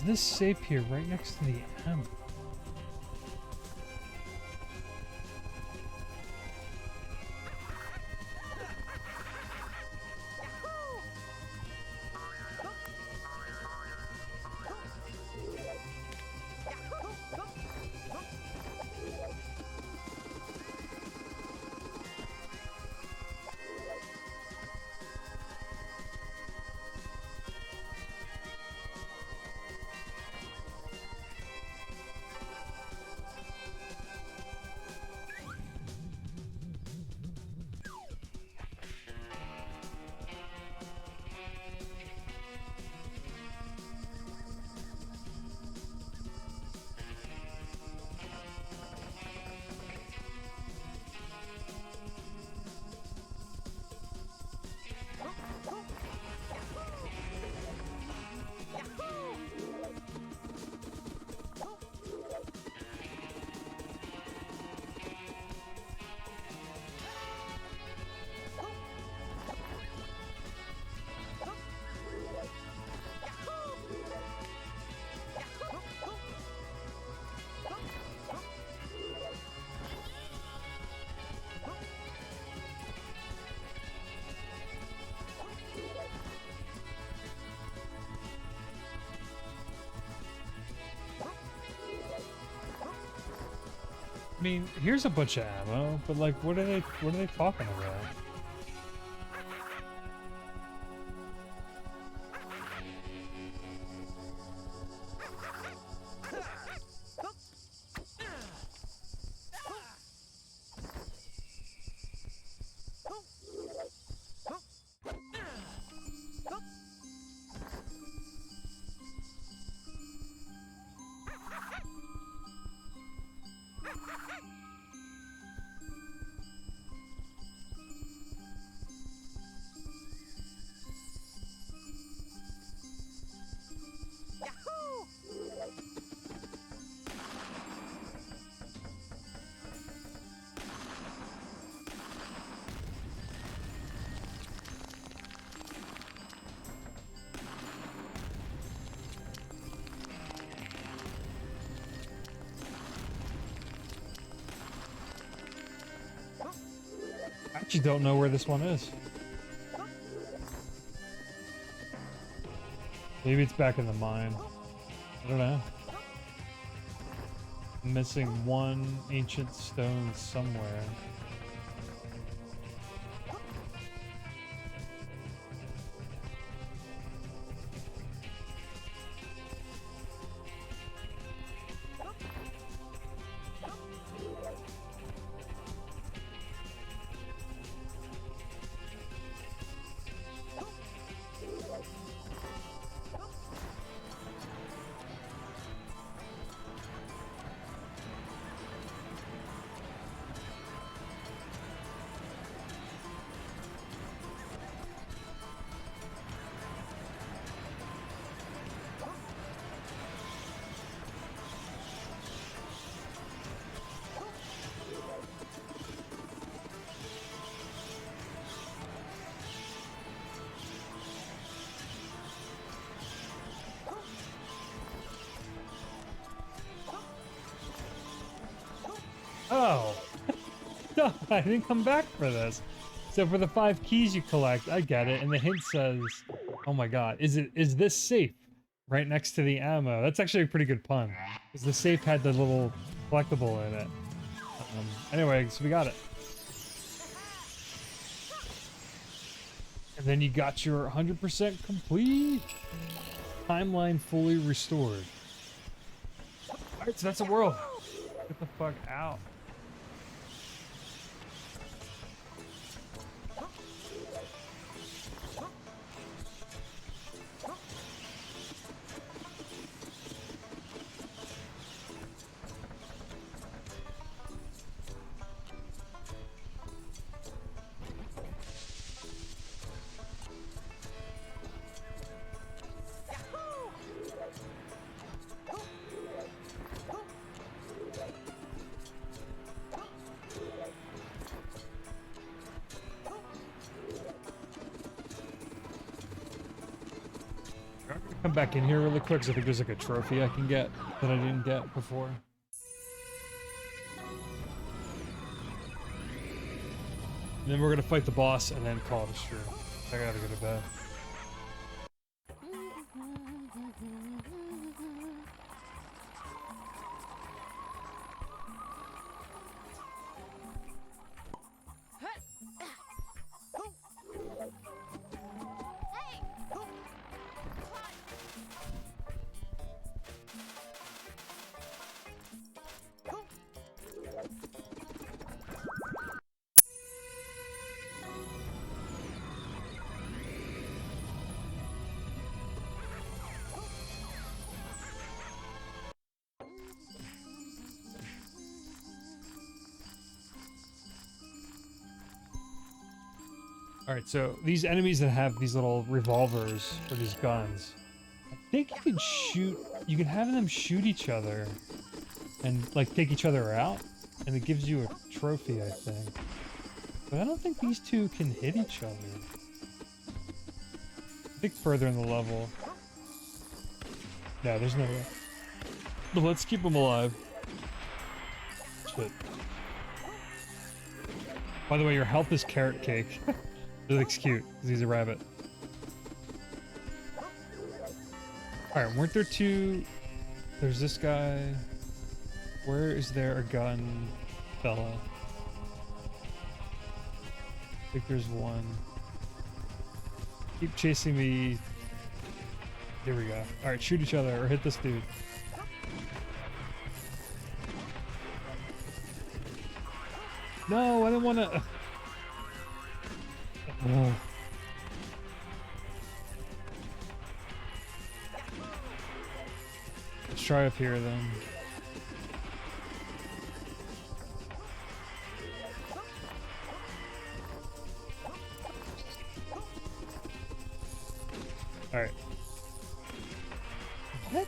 this safe here right next to the M? I mean, here's a bunch of ammo, but like, what are they talking about? I actually don't know where this one is. Maybe it's back in the mine. I don't know. I'm missing one ancient stone somewhere. Oh, no, I didn't come back for this. So for the 5 keys you collect, I get it. And the hint says, oh my God, is this safe right next to the ammo? That's actually a pretty good pun, because the safe had the little collectible in it. Anyway, so we got it. And then you got your 100% complete. Timeline fully restored. Alright, so that's a world. Get the fuck out. come back in here really quick because I think there's like a trophy I can get that I didn't get before. And then we're gonna fight the boss and then call it a stream. I gotta go to bed. Alright, so these enemies that have these little revolvers or these guns, I think you can shoot, you can have them shoot each other and like take each other out, and it gives you a trophy, I think. But I don't think these two can hit each other. I think further in the level. No, there's no way. But let's keep them alive. Shit. By the way, your health is carrot cake. It looks cute, because he's a rabbit. Alright, weren't there two... There's this guy... Where is there a gun fella? I think there's one. Keep chasing me. Here we go. Alright, shoot each other, or hit this dude. No, I didn't want to... Oh. Let's try up here then. Alright. What?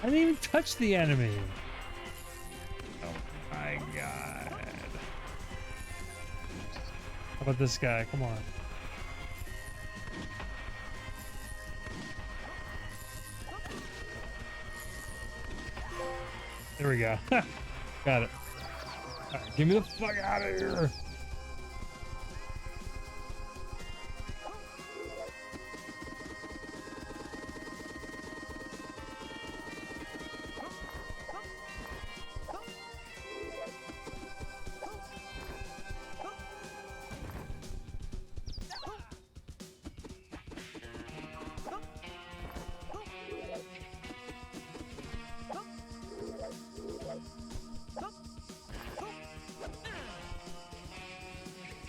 I didn't even touch the enemy. Oh my god. How about this guy? Come on. There we go. Got it. Alright, get me the fuck out of here!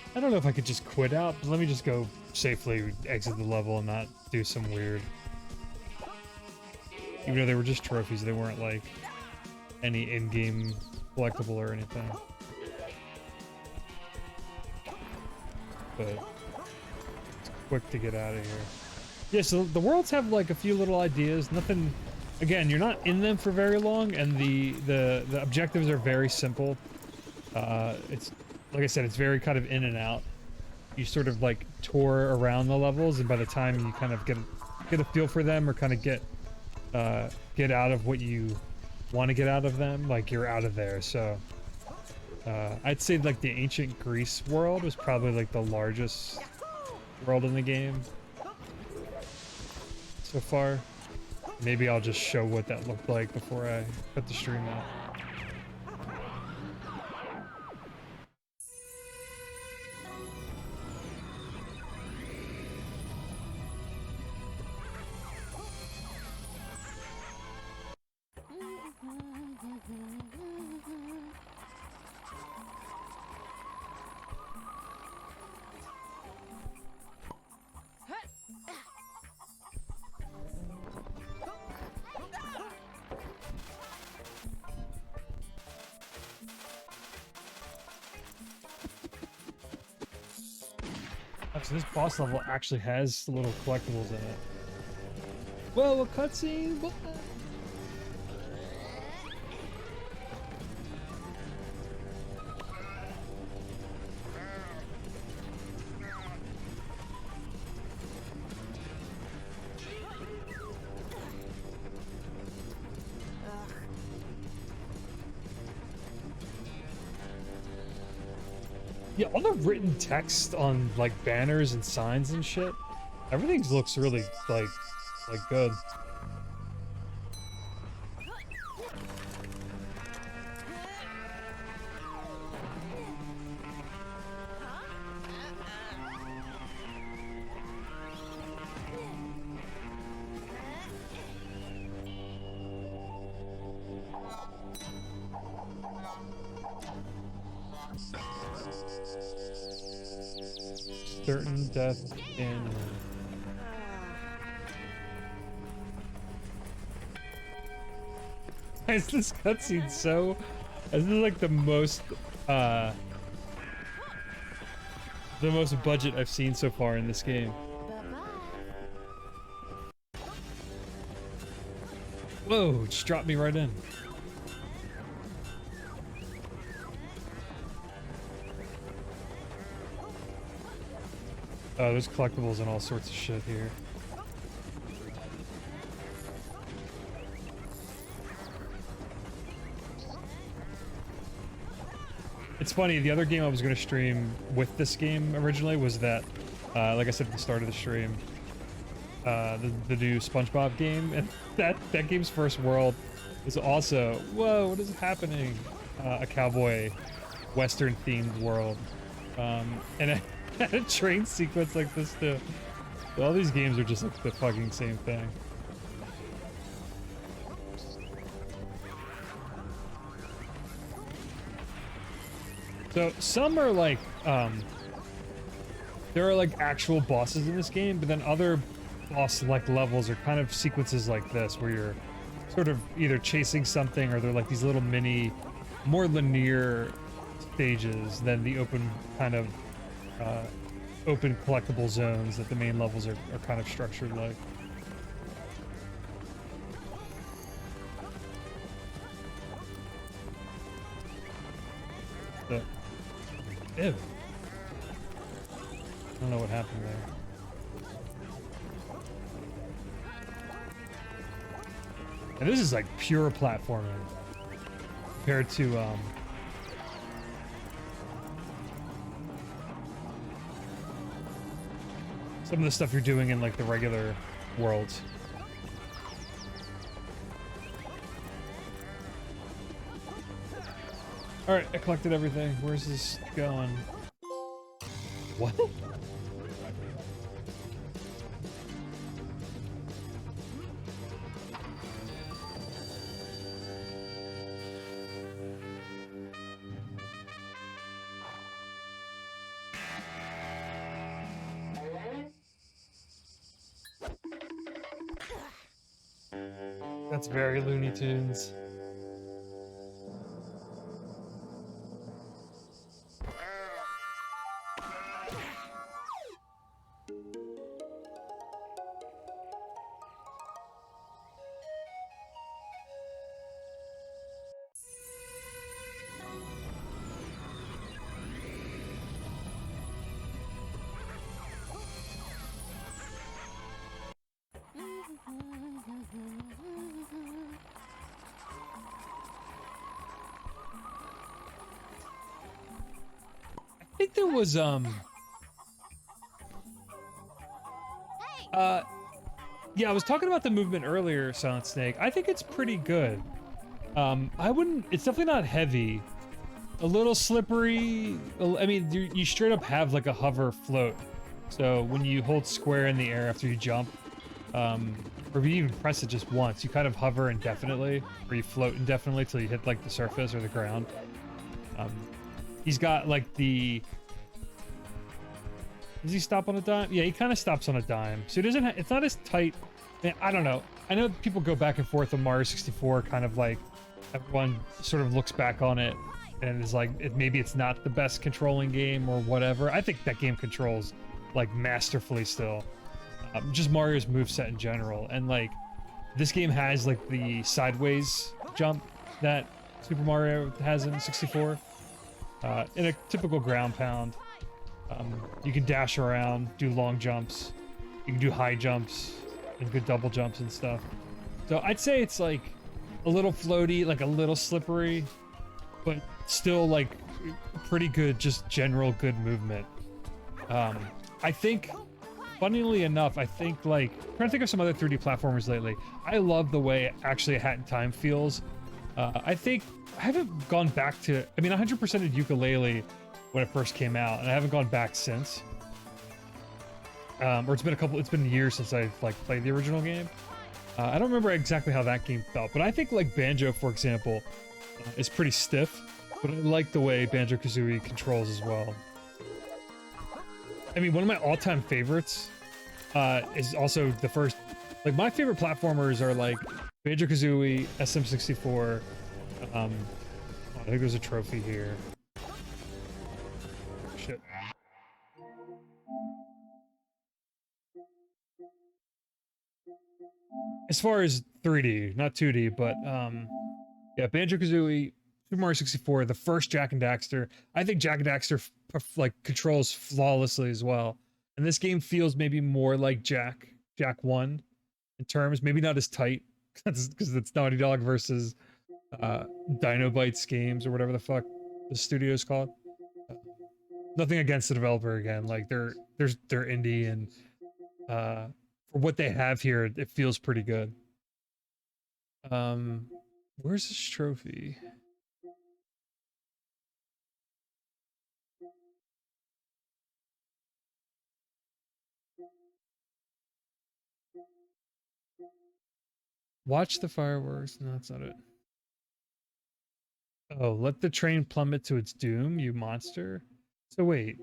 I don't know if I could just quit out, but let me just go safely exit the level and not do some weird... Even though they were just trophies, they weren't like any in-game collectible or anything. But it's quick to get out of here. Yeah, so the worlds have like a few little ideas, nothing... Again, you're not in them for very long, and the objectives are very simple. It's... Like I said, it's very kind of in and out. You sort of like tour around the levels, and by the time you kind of get a feel for them, or kind of get out of what you want to get out of them, like you're out of there. So I'd say like the ancient Greece world was probably like the largest world in the game so far. Maybe I'll just show what that looked like before I put the stream out. So this boss level actually has little collectibles in it. Whoa, a cutscene? What? Yeah, all the written text on like banners and signs and shit, everything looks really like good. Certain death in. Why is this cutscene so? This is like the most budget I've seen so far in this game. Whoa, just dropped me right in. Oh, there's collectibles and all sorts of shit here. It's funny, the other game I was going to stream with this game originally was that, like I said at the start of the stream, the new SpongeBob game, and that game's first world is also, whoa, what is happening? A cowboy western themed world. And it had a train sequence like this too. So all these games are just like the fucking same thing. So some are like, there are like actual bosses in this game, but then other boss-like levels are kind of sequences like this, where you're sort of either chasing something or they're like these little mini, more linear stages than the open kind of, open collectible zones that the main levels are kind of structured like. So, ew. I don't know what happened there. And this is like pure platforming compared to some of the stuff you're doing in like the regular worlds. Alright, I collected everything. Where's this going? What? That's very Looney Tunes. I think there was yeah, I was talking about the movement earlier, Silent Snake. I think it's pretty good. I wouldn't, it's definitely not heavy. A little slippery. I mean, you straight up have like a hover float. So when you hold square in the air after you jump, or if you even press it just once, you kind of hover indefinitely, or you float indefinitely till you hit like the surface or the ground. He's got like the... Does he stop on a dime? Yeah, he kind of stops on a dime. So he doesn't it's not as tight. I don't know. I know people go back and forth on Mario 64, kind of like everyone sort of looks back on it and is like, maybe it's not the best controlling game or whatever. I think that game controls like masterfully still. Just Mario's moveset in general. And like, this game has like the sideways jump that Super Mario has in 64. In a typical ground pound. You can dash around, do long jumps. You can do high jumps and good double jumps and stuff. So I'd say it's like a little floaty, like a little slippery, but still like pretty good, just general good movement. I think, funnily enough, I think like, I'm trying to think of some other 3D platformers lately. I love the way actually A Hat in Time feels. I think I haven't gone back to, I mean, 100%ed Ukulele when it first came out, and I haven't gone back since. Or it's been years since I've like played the original game. I don't remember exactly how that game felt, but I think like Banjo, for example, is pretty stiff, but I like the way Banjo-Kazooie controls as well. I mean, one of my all-time favorites is also the first, like my favorite platformers are like Banjo-Kazooie, SM64, I think there's a trophy here. Shit. As far as 3D, not 2D, but yeah, Banjo-Kazooie, Super Mario 64, the first Jak and Daxter. I think Jak and Daxter like controls flawlessly as well. And this game feels maybe more like Jak 1 in terms, maybe not as tight because it's Naughty Dog versus Dinobytes Games or whatever the fuck the studio's called. Nothing against the developer again, like they're indie and for what they have here, it feels pretty good. Where's this trophy? Watch the fireworks. No, that's not it. Oh, let the train plummet to its doom, you monster. So wait.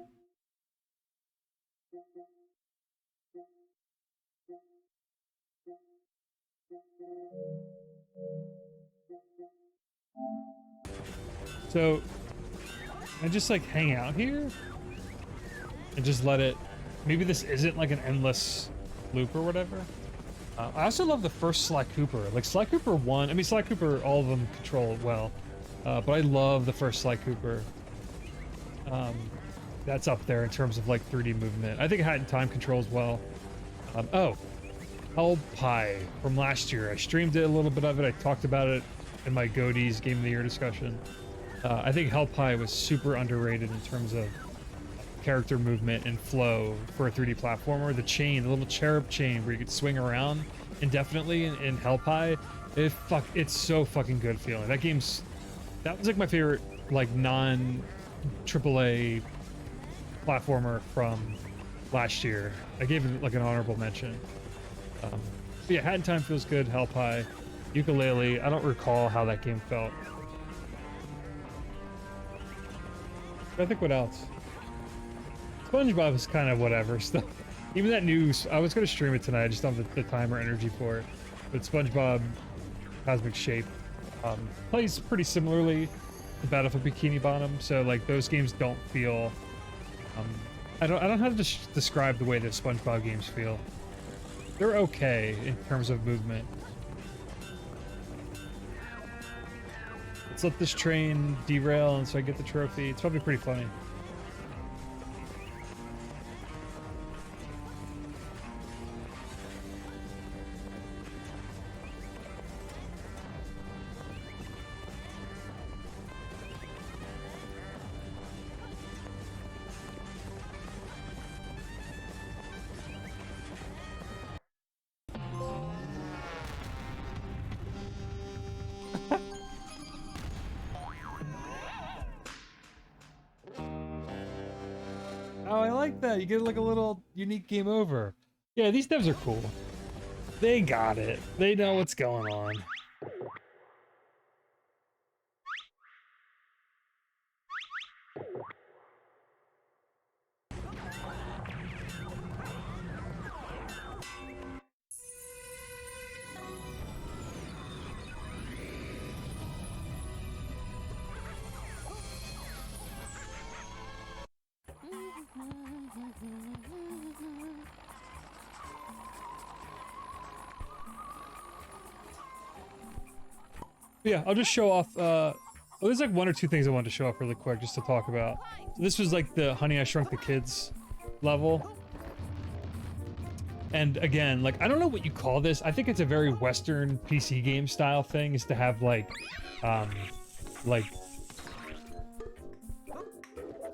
So, I just like hang out here and just let it. Maybe this isn't like an endless loop or whatever. I also love the first Sly Cooper. Like Sly Cooper 1. I mean, Sly Cooper, all of them control well, but I love the first Sly Cooper. That's up there in terms of like 3D movement. I think Hat in Time controls well. Oh, Hell Pie from last year. I streamed it a little bit of it. I talked about it in my Goatees Game of the Year discussion. I think Hell Pie was super underrated in terms of character movement and flow for a 3D platformer. The chain, the little cherub chain where you could swing around indefinitely in Hell Pie, it's so fucking good feeling. That was like my favorite like non AAA platformer from last year. I gave it like an honorable mention. But yeah, Hat in Time feels good. Hell Pie, Ukulele. I don't recall how that game felt. I think what else? SpongeBob is kind of whatever stuff. Even that news, I was gonna stream it tonight. I just don't have the time or energy for it. But SpongeBob Cosmic Shape plays pretty similarly to Battle for Bikini Bottom. So like those games don't feel. I don't know how to describe the way the SpongeBob games feel. They're okay in terms of movement. Let's let this train derail and so I get the trophy. It's probably pretty funny. Oh, I like that. You get like a little unique game over. Yeah, these devs are cool. They got it. They know what's going on. Yeah, I'll just show off, there's like one or two things I wanted to show off really quick just to talk about. So this was like the Honey, I Shrunk the Kids level. And again, like, I don't know what you call this. I think it's a very Western PC game style thing, is to have like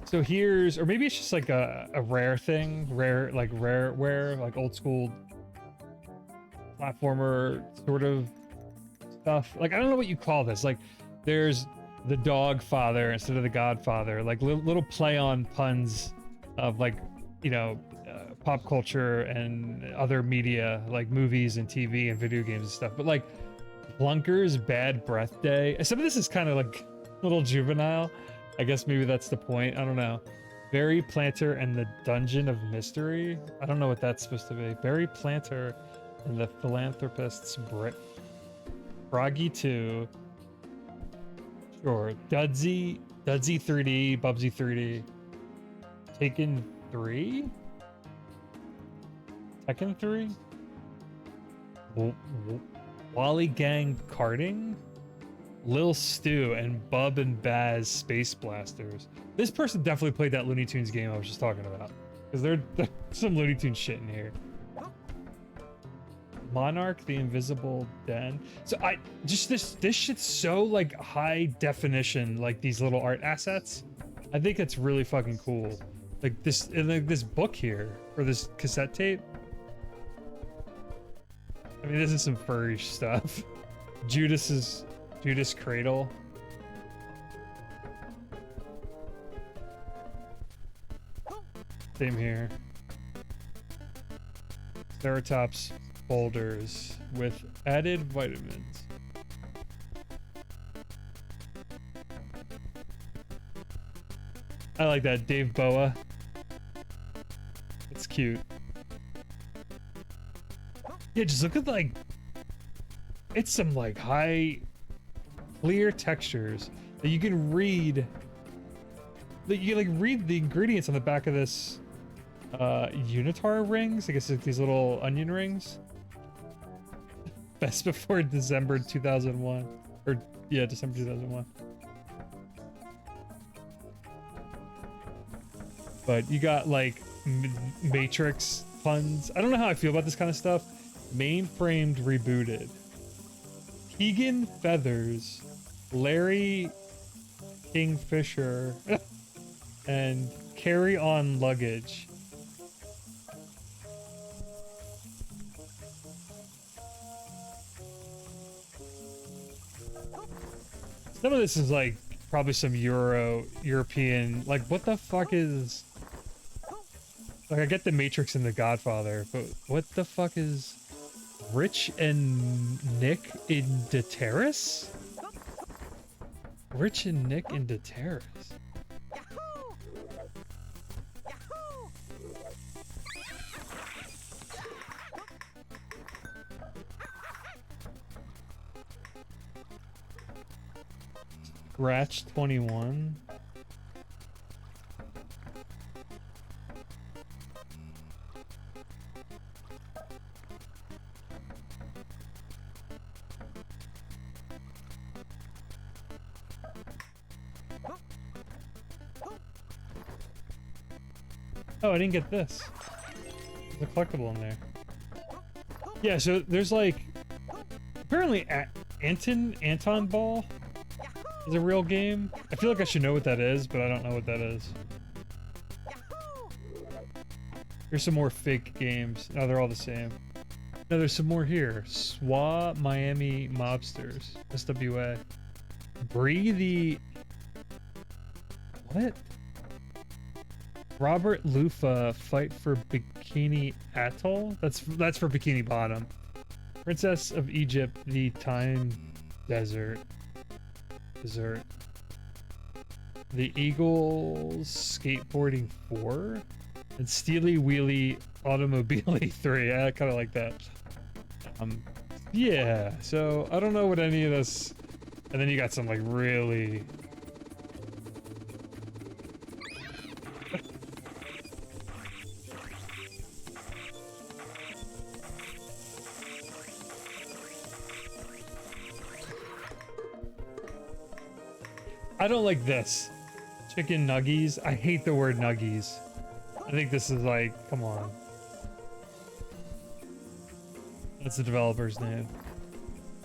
So here's, or maybe it's just like a rare thing, rareware, like old school platformer sort of stuff. Like, I don't know what you call this. Like, there's the dog father instead of the godfather, like little play on puns of like, you know, pop culture and other media, like movies and TV and video games and stuff. But like Blunker's Bad Breath Day, some of this is kind of like a little juvenile. I guess maybe that's the point. I don't know. Barry Planter and the Dungeon of Mystery. I don't know what that's supposed to be. Barry Planter and the Philanthropist's Brit. Froggy 2. Sure. Dudsy 3D, Bubsy 3D. Taken 3? Tekken 3? Wally Gang Karting? Lil Stu and Bub and Baz Space Blasters. This person definitely played that Looney Tunes game I was just talking about. Because there's some Looney Tunes shit in here. Monarch the Invisible Den. So this shit's so like high definition, like these little art assets. I think it's really fucking cool. Like this, and like this book here, or this cassette tape. I mean, this is some furry stuff. Judas Cradle. Same here. Ceratops boulders with added vitamins. I like that, Dave Boa. It's cute. Yeah, just look at like, it's some like high, clear textures that you can read. That you can like read the ingredients on the back of this unitar rings. I guess it's these little onion rings. Best before December 2001, or yeah, December 2001. But you got like Matrix puns. I don't know how I feel about this kind of stuff. Mainframed rebooted. Keegan Feathers, Larry Kingfisher, and Carry On Luggage. Some of this is like probably some European, like what the fuck is, like I get the Matrix and the Godfather, but what the fuck is Rich and Nick in the Terrace? Rich and Nick in the Terrace. Scratch 21. Oh, I didn't get this. There's a collectible in there. Yeah, so there's like, apparently Anton Ball is a real game. I feel like I should know what that is, but I don't know what that is. Here's some more fake games. No, they're all the same. No, there's some more here. SWA Miami Mobsters. SWA. Bree the... What? Robert Lufa Fight for Bikini Atoll? That's for Bikini Bottom. Princess of Egypt, the Time Desert. The Eagles Skateboarding 4? And Steely Wheelie Automobile 3. I kind of like that. Yeah, so I don't know what any of this... And then you got some like really... I don't like this. Chicken nuggies. I hate the word nuggies. I think this is like, come on. That's the developer's name.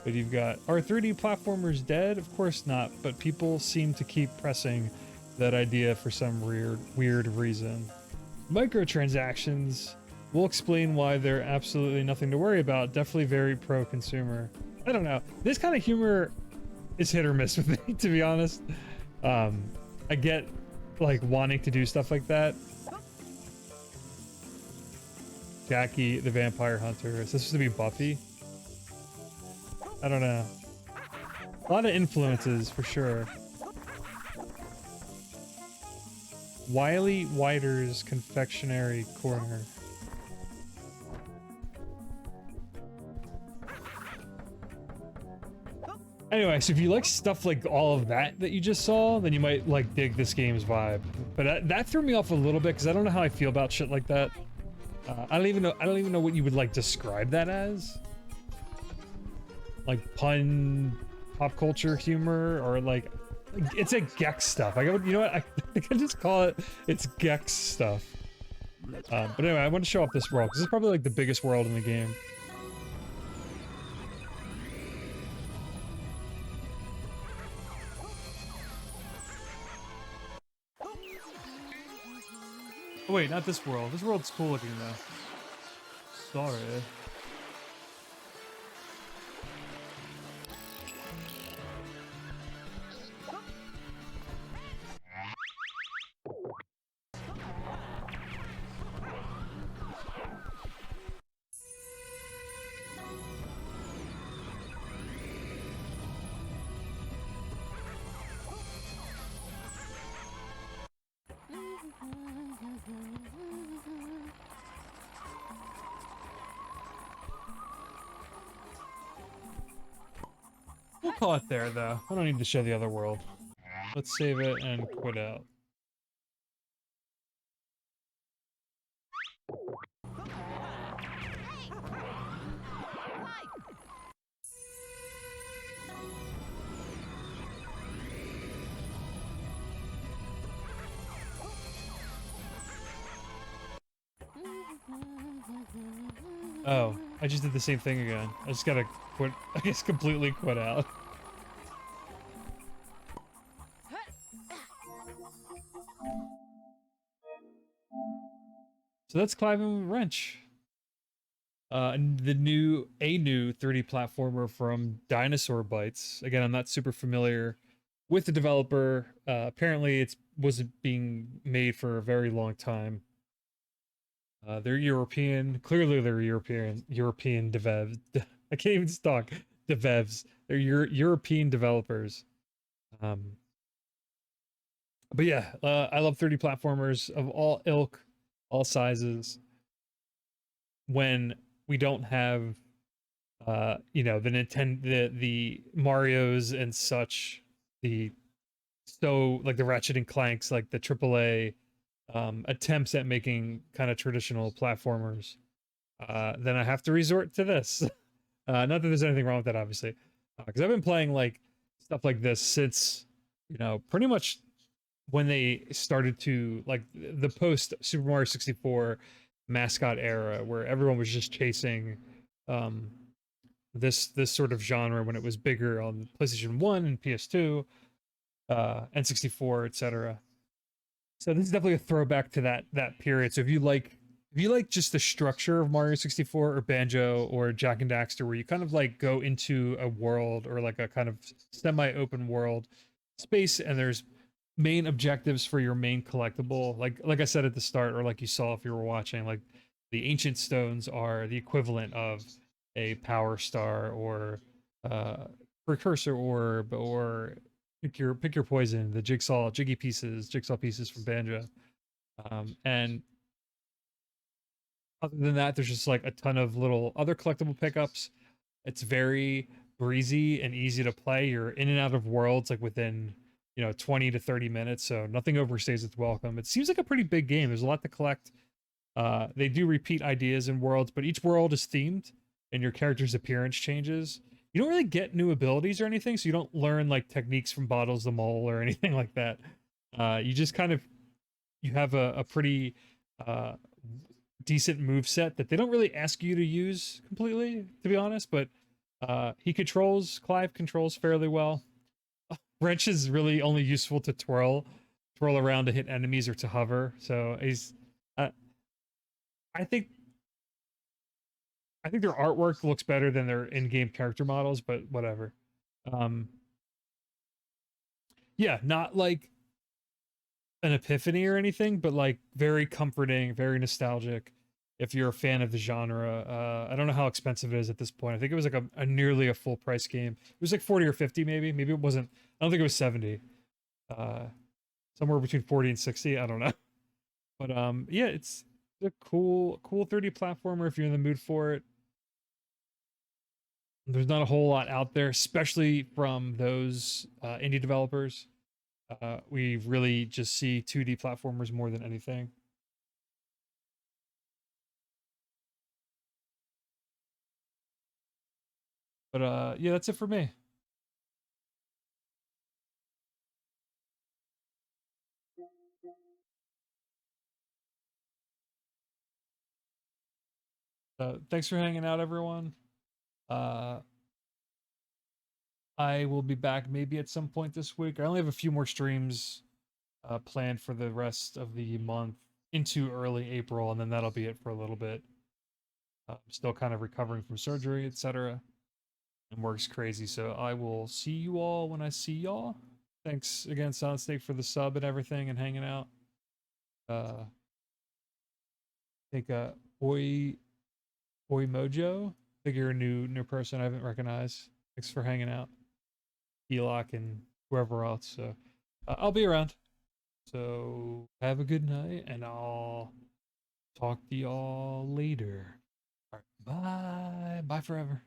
But you've got, are 3D platformers dead? Of course not, but people seem to keep pressing that idea for some weird reason. Microtransactions, we'll explain why they're absolutely nothing to worry about. Definitely very pro-consumer. I don't know. This kind of humor is hit or miss with me, to be honest. I get like wanting to do stuff like that. Jackie the Vampire Hunter. Is this supposed to be Buffy? I don't know. A lot of influences for sure. Wiley Whiter's Confectionery Corner. Anyway, so if you like stuff like all of that you just saw, then you might like dig this game's vibe. But that threw me off a little bit because I don't know how I feel about shit like that. I don't even know what you would like describe that as. Like pun, pop culture humor, or like it's a Gex stuff. You know what? I think I just call it. It's Gex stuff. But anyway, I want to show off this world because this is probably like the biggest world in the game. Oh wait, not this world. This world's cool looking though. Sorry. We'll call it there, though. I don't need to show the other world. Let's save it and quit out. Oh, I just did the same thing again. I just gotta quit, I guess completely quit out. So that's Clive N Wrench. A new 3D platformer from Dinosaur Bytes. Again, I'm not super familiar with the developer. Apparently it wasn't being made for a very long time. They're European. Clearly, they're European devs. I can't even talk. Devs. They're European developers. But yeah, I love 3D platformers of all ilk, all sizes. When we don't have, you know, the Mario's and such, like the Ratchet and Clanks, like the AAA attempts at making kind of traditional platformers, then I have to resort to this. Not that there's anything wrong with that, obviously, because I've been playing like stuff like this since, you know, pretty much when they started to like the post Super Mario 64 mascot era, where everyone was just chasing this sort of genre when it was bigger on PlayStation 1 and PS2, N64, etc. So this is definitely a throwback to that period. So if you like just the structure of Mario 64 or Banjo or Jak and Daxter, where you kind of like go into a world or like a kind of semi-open world space, and there's main objectives for your main collectible, like I said at the start, or like you saw if you were watching, like the ancient stones are the equivalent of a power star or precursor orb, or pick your poison, the jigsaw pieces from Banjo. And other than that, there's just like a ton of little other collectible pickups. It's very breezy and easy to play. You're in and out of worlds like within, you know, 20 to 30 minutes, so nothing overstays its welcome. It seems like a pretty big game. There's a lot to collect. They do repeat ideas in worlds, but each world is themed and your character's appearance changes. You don't really get new abilities or anything, so you don't learn like techniques from Bottles the Mole or anything like that. You just kind of, you have a pretty decent move set that they don't really ask you to use completely, to be honest, but Clive controls fairly well. Wrench is really only useful to twirl twirl around to hit enemies or to hover. So he's, uh, I think their artwork looks better than their in-game character models, but whatever. Um, yeah, not like an epiphany or anything, but like very comforting, very nostalgic. If you're a fan of the genre, I don't know how expensive it is at this point. I think it was like a nearly a full price game. It was like 40 or 50, maybe. Maybe it wasn't. I don't think it was 70. Uh, Somewhere between 40 and 60. I don't know. But yeah, it's a cool 3D platformer if you're in the mood for it. There's not a whole lot out there, especially from those indie developers. We really just see 2D platformers more than anything. But yeah, that's it for me. Thanks for hanging out, everyone. Uh, I will be back maybe at some point this week. I only have a few more streams planned for the rest of the month into early April, and then that'll be it for a little bit. I'm still kind of recovering from surgery, etc. And work's crazy, so I will see you all when I see y'all. Thanks again, Solid Snake, for the sub and everything and hanging out. I think Oi Mojo. I think you're a new person I haven't recognized. Thanks for hanging out. Elok and whoever else. So I'll be around. So have a good night, and I'll talk to y'all later. All right, bye. Bye forever.